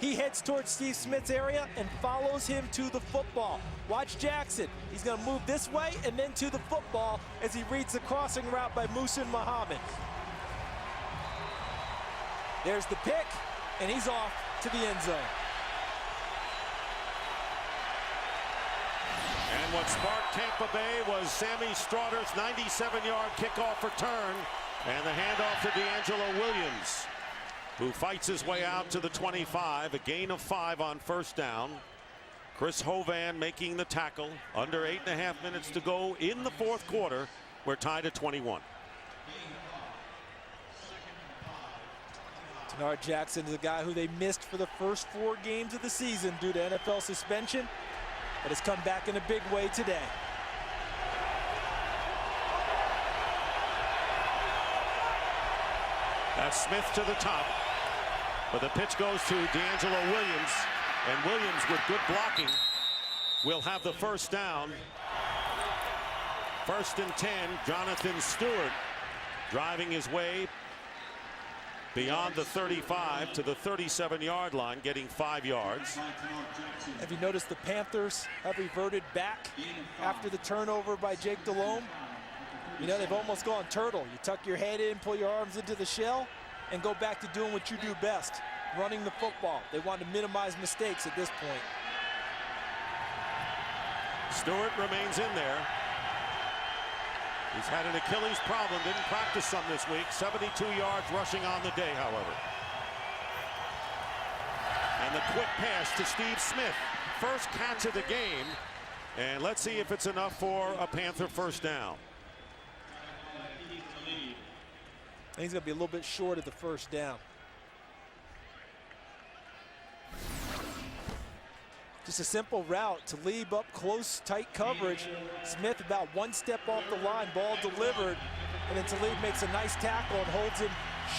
he heads towards Steve Smith's area and follows him to the football. Watch Jackson. He's going to move this way and then to the football as he reads the crossing route by Muhsin Muhammad. There's the pick, and he's off to the end zone. And what sparked Tampa Bay was Sammy Straughter's 97-yard kickoff return, and the handoff to D'Angelo Williams, who fights his way out to the 25, a gain of 5 on 1st down. Chris Hovan making the tackle. Under 8.5 minutes to go in the 4th quarter. We're tied at 21. Tenard Jackson is a guy who they missed for the first 4 games of the season due to NFL suspension, but has come back in a big way today. That's Smith to the top, but the pitch goes to D'Angelo Williams, and Williams with good blocking will have the 1st down. 1st and 10. Jonathan Stewart driving his way beyond the 35 to the 37-yard line, getting 5 yards. Have you noticed the Panthers have reverted back after the turnover by Jake Delhomme? You know, they've almost gone turtle. You tuck your head in, pull your arms into the shell, and go back to doing what you do best, running the football. They want to minimize mistakes at this point. Stewart remains in there. He's had an Achilles problem, didn't practice some this week. 72 yards rushing on the day, however. And the quick pass to Steve Smith. First catch of the game. And let's see if it's enough for a Panther 1st down. He's going to be a little bit short of the 1st down. Just a simple route to leave up close, tight coverage. Smith about 1 step off the line, ball delivered, and then Talib makes a nice tackle and holds him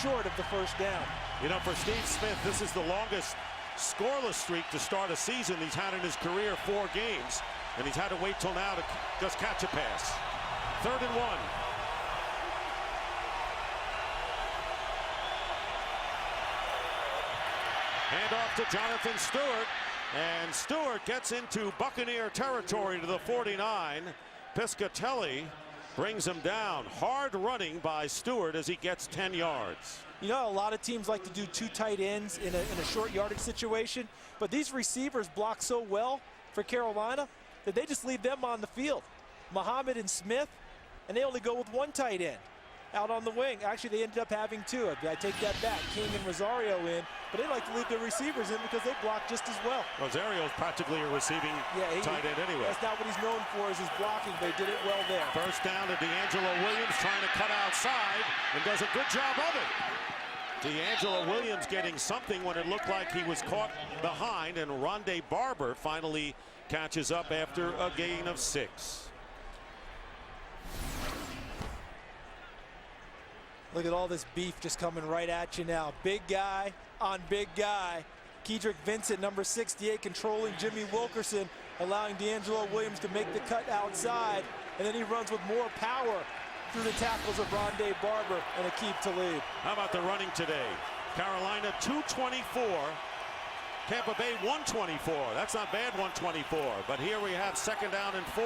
short of the first down. You know, for Steve Smith, this is the longest scoreless streak to start a season he's had in his career, 4 games. And he's had to wait till now to just catch a pass. 3rd and 1. Hand off to Jonathan Stewart. And Stewart gets into Buccaneer territory to the 49. Piscatelli brings him down. Hard running by Stewart as he gets 10 yards. You know, a lot of teams like to do 2 tight ends in a short yardage situation, but these receivers block so well for Carolina that they just leave them on the field. Muhammad and Smith, and they only go with 1 tight end out on the wing. Actually, they ended up having 2. I take that back. King and Rosario in, but they like to leave their receivers in because they block just as well. Rosario's practically a receiving tight end anyway. That's not what he's known for, is his blocking. They did it well there. First down to D'Angelo Williams, trying to cut outside and does a good job of it. D'Angelo Williams getting something when it looked like he was caught behind, and Rondé Barber finally catches up after a gain of 6. Look at all this beef just coming right at you now. Big guy on big guy. Kedrick Vincent, number 68, controlling Jimmy Wilkerson, allowing D'Angelo Williams to make the cut outside. And then he runs with more power through the tackles of Rondé Barber and Aqib Talib. How about the running today? Carolina 224. Tampa Bay 124. That's not bad, 124. But here we have 2nd down and 4.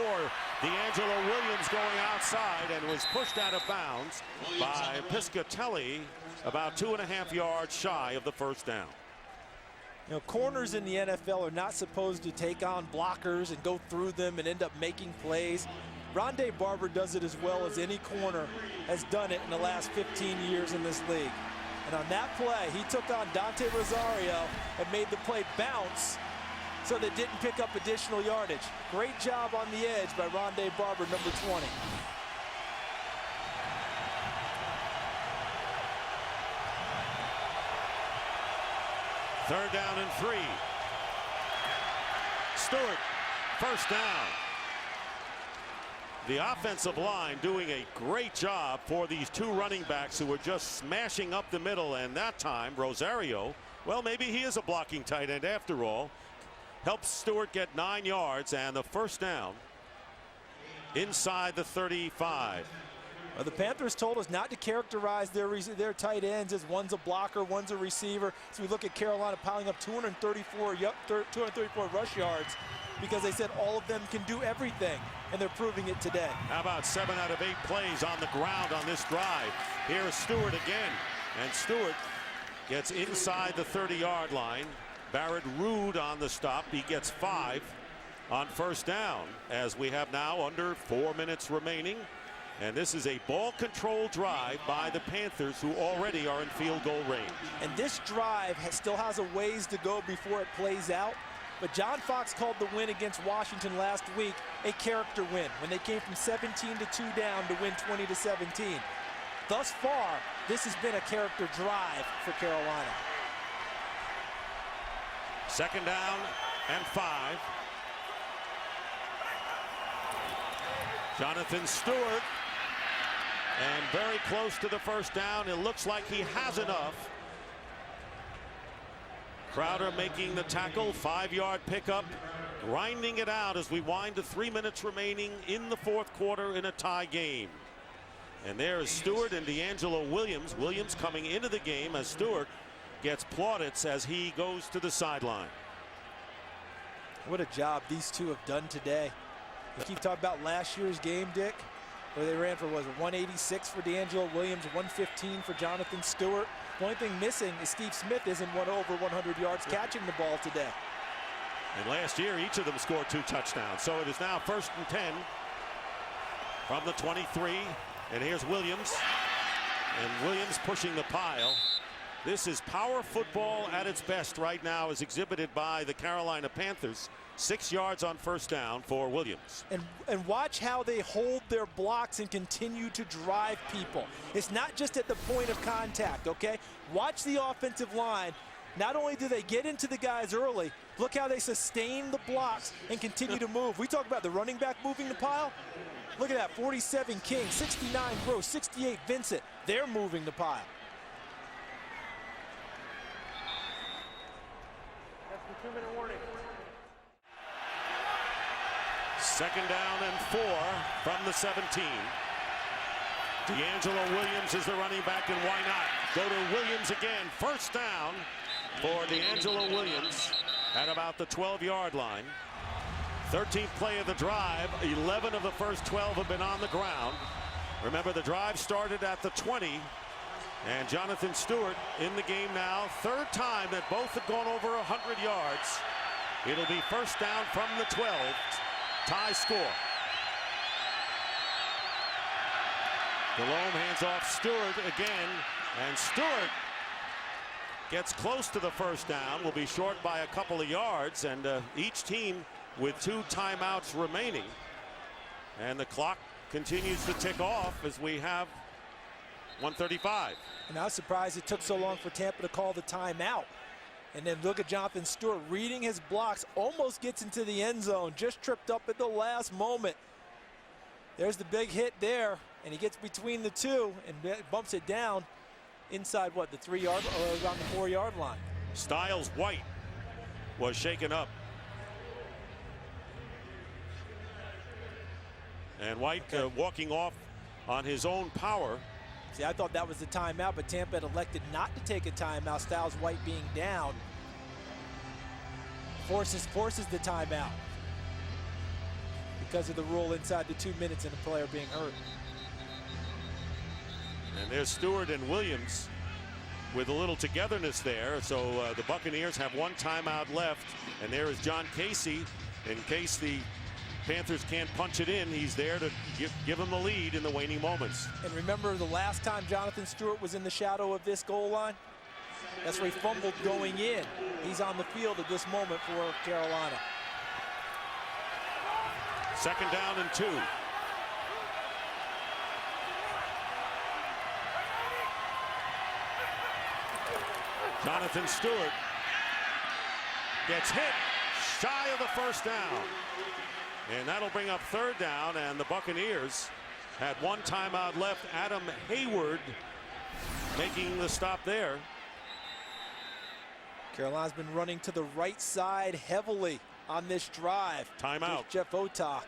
D'Angelo Williams going outside and was pushed out of bounds by Piscatelli, about 2.5 yards shy of the first down. You know, corners in the NFL are not supposed to take on blockers and go through them and end up making plays. Rondé Barber does it as well as any corner has done it in the last 15 years in this league. And on that play, he took on Dante Rosario and made the play bounce so they didn't pick up additional yardage. Great job on the edge by Rondé Barber, number 20. Third down and 3. Stewart, first down. The offensive line doing a great job for these 2 running backs who were just smashing up the middle, and that time Rosario, well, maybe he is a blocking tight end after all, helps Stewart get 9 yards and the first down inside the 35. Well, the Panthers told us not to characterize their tight ends as one's a blocker, one's a receiver. So we look at Carolina piling up 234 rush yards because they said all of them can do everything, and they're proving it today. How about 7 out of 8 plays on the ground on this drive? Here's Stewart again, and Stewart gets inside the 30-yard line. Barrett Rude on the stop. He gets 5 on first down as we have now under 4 minutes remaining. And this is a ball control drive by the Panthers, who already are in field goal range. And this drive still has a ways to go before it plays out. But John Fox called the win against Washington last week a character win when they came from 17 to 2 down to win 20 to 17. Thus far, this has been a character drive for Carolina. 2nd down and 5. Jonathan Stewart, and very close to the first down. It looks like he has enough. Crowder making the tackle, 5-yard pickup, grinding it out as we wind to 3 minutes remaining in the 4th quarter in a tie game. And there is Stewart and D'Angelo Williams. Williams coming into the game as Stewart gets plaudits as he goes to the sideline. What a job these two have done today. We keep talking about last year's game, Dick, where they ran for, was it 186 for D'Angelo Williams, 115 for Jonathan Stewart. The only thing missing is Steve Smith isn't over 100 yards catching the ball today. And last year, each of them scored 2 touchdowns. So it is now 1st and 10 from the 23. And here's Williams. And Williams pushing the pile. This is power football at its best right now, as exhibited by the Carolina Panthers. 6 yards on first down for Williams. And watch how they hold their blocks and continue to drive people. It's not just at the point of contact, okay? Watch the offensive line. Not only do they get into the guys early, look how they sustain the blocks and continue to move. We talk about the running back moving the pile. Look at that, 47 King, 69 Gross, 68 Vincent. They're moving the pile. 2-minute warning. Second down and 4 from the 17. D'Angelo Williams is the running back, and why not? Go to Williams again. First down for D'Angelo Williams at about the 12-yard line. 13th play of the drive. 11 of the first 12 have been on the ground. Remember, the drive started at the 20. And Jonathan Stewart in the game now. Third time that both have gone over 100 yards. It'll be first down from the 12. Tie score. Delhomme hands off Stewart again. And Stewart gets close to the first down. Will be short by a couple of yards. And each team with 2 timeouts remaining. And the clock continues to tick off as we have 1:35. And I was surprised it took so long for Tampa to call the timeout. And then look at Jonathan Stewart reading his blocks, almost gets into the end zone, just tripped up at the last moment. There's the big hit there, and he gets between the two and bumps it down inside, what, the 3-yard or around the 4-yard line. Styles White was shaken up. And White walking off on his own power. See, I thought that was the timeout, but Tampa had elected not to take a timeout. Styles White being down forces the timeout because of the rule inside the 2 minutes and the player being hurt. And there's Stewart and Williams with a little togetherness there. So the Buccaneers have 1 timeout left, and there is John Casey. In case the Panthers can't punch it in, he's there to give him the lead in the waning moments. And remember the last time Jonathan Stewart was in the shadow of this goal line? That's where he fumbled going in. He's on the field at this moment for Carolina. Second down and 2. Jonathan Stewart gets hit shy of the first down. And that'll bring up third down, and the Buccaneers had 1 timeout left. Adam Hayward making the stop there. Carolina's been running to the right side heavily on this drive. Timeout. Here's Jeff Otak.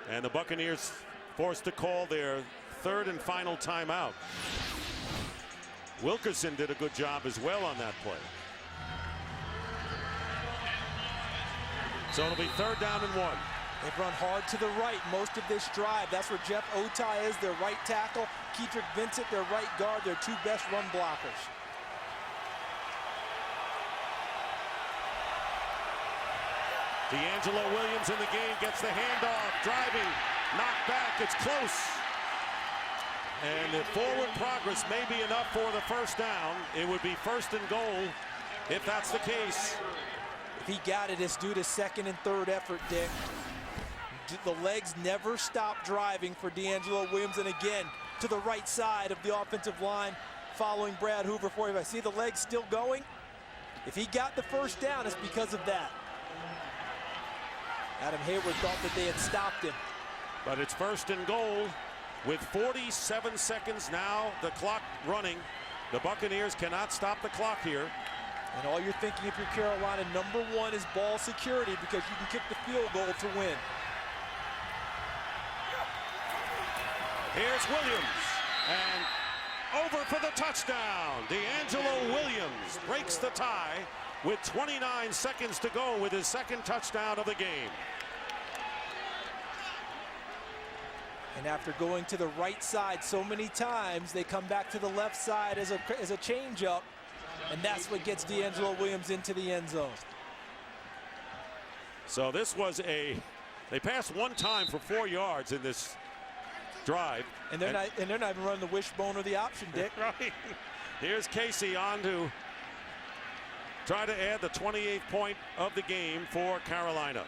And the Buccaneers forced to call their 3rd and final timeout. Wilkerson did a good job as well on that play. So it'll be 3rd down and 1. They've run hard to the right most of this drive. That's where Jeff Otai is, their right tackle. Kedrick Vincent, their right guard, their 2 best run blockers. D'Angelo Williams in the game, gets the handoff, driving, knocked back, it's close. And the forward progress may be enough for the first down. It would be 1st and goal if that's the case. If he got it, it's due to 2nd and 3rd effort, Dick. The legs never stop driving for D'Angelo Williams, and again to the right side of the offensive line following Brad Hoover for him. I see the legs still going. If he got the first down, it's because of that. Adam Hayward thought that they had stopped him. But it's 1st and goal with 47 seconds now, the clock running. The Buccaneers cannot stop the clock here. And all you're thinking if you're Carolina, number 1 is ball security, because you can kick the field goal to win. Here's Williams, and over for the touchdown. D'Angelo Williams breaks the tie with 29 seconds to go with his 2nd touchdown of the game. And after going to the right side so many times, they come back to the left side as a changeup, and that's what gets D'Angelo Williams into the end zone. So this was they passed 1 time for 4 yards in this drive. And they're not even running the wishbone or the option, Dick. Right. Here's Casey on to try to add the 28th point of the game for Carolina.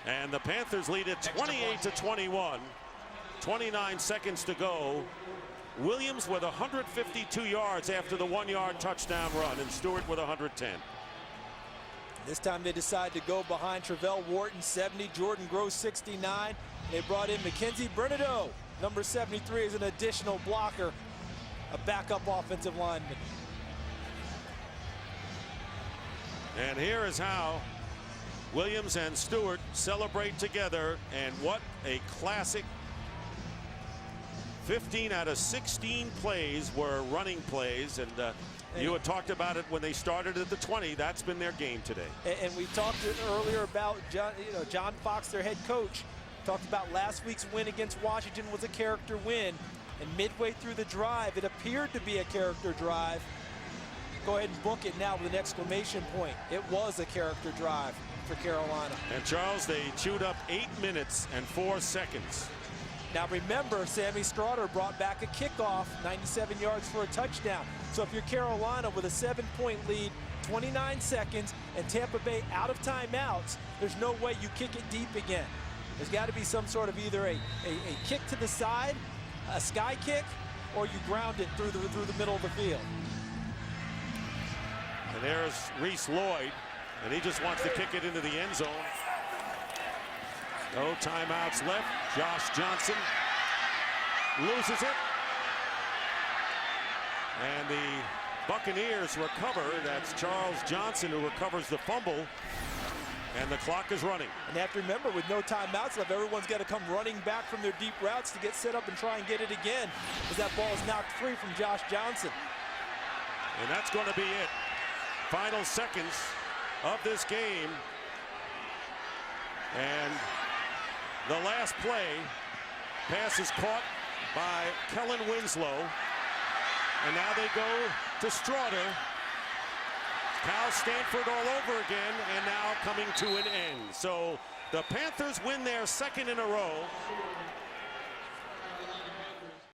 And the Panthers lead it 28-21. 29 seconds to go. Williams with 152 yards after the 1-yard touchdown run, and Stewart with 110. This time they decide to go behind Travell Wharton, 70, Jordan Gross, 69. They brought in Mackenzie Bernardo, number 73, as an additional blocker, a backup offensive lineman. And here is how Williams and Stewart celebrate together, and what a classic. 15 out of 16 plays were running plays, and you had talked about it when they started at the 20. That's been their game today. And we talked earlier about John Fox, their head coach, talked about last week's win against Washington was a character win, and midway through the drive, it appeared to be a character drive. Go ahead and book it now with an exclamation point. It was a character drive for Carolina. And Charles, they chewed up 8 minutes and 4 seconds. Now remember, Sammy Stroughter brought back a kickoff, 97 yards for a touchdown. So if you're Carolina with a 7-point lead, 29 seconds, and Tampa Bay out of timeouts, there's no way you kick it deep again. There's got to be some sort of either a kick to the side, a sky kick, or you ground it through the middle of the field. And there's Reese Lloyd, and he just wants to kick it into the end zone. No timeouts left. Josh Johnson loses it. And the Buccaneers recover. That's Charles Johnson who recovers the fumble. And the clock is running. And you have to remember, with no timeouts left, everyone's got to come running back from their deep routes to get set up and try and get it again, as that ball is knocked free from Josh Johnson. And that's going to be it. Final seconds of this game. And the last play, pass is caught by Kellen Winslow. And now they go to Stroughter. Cal Stanford all over again, and now coming to an end. So the Panthers win their second in a row.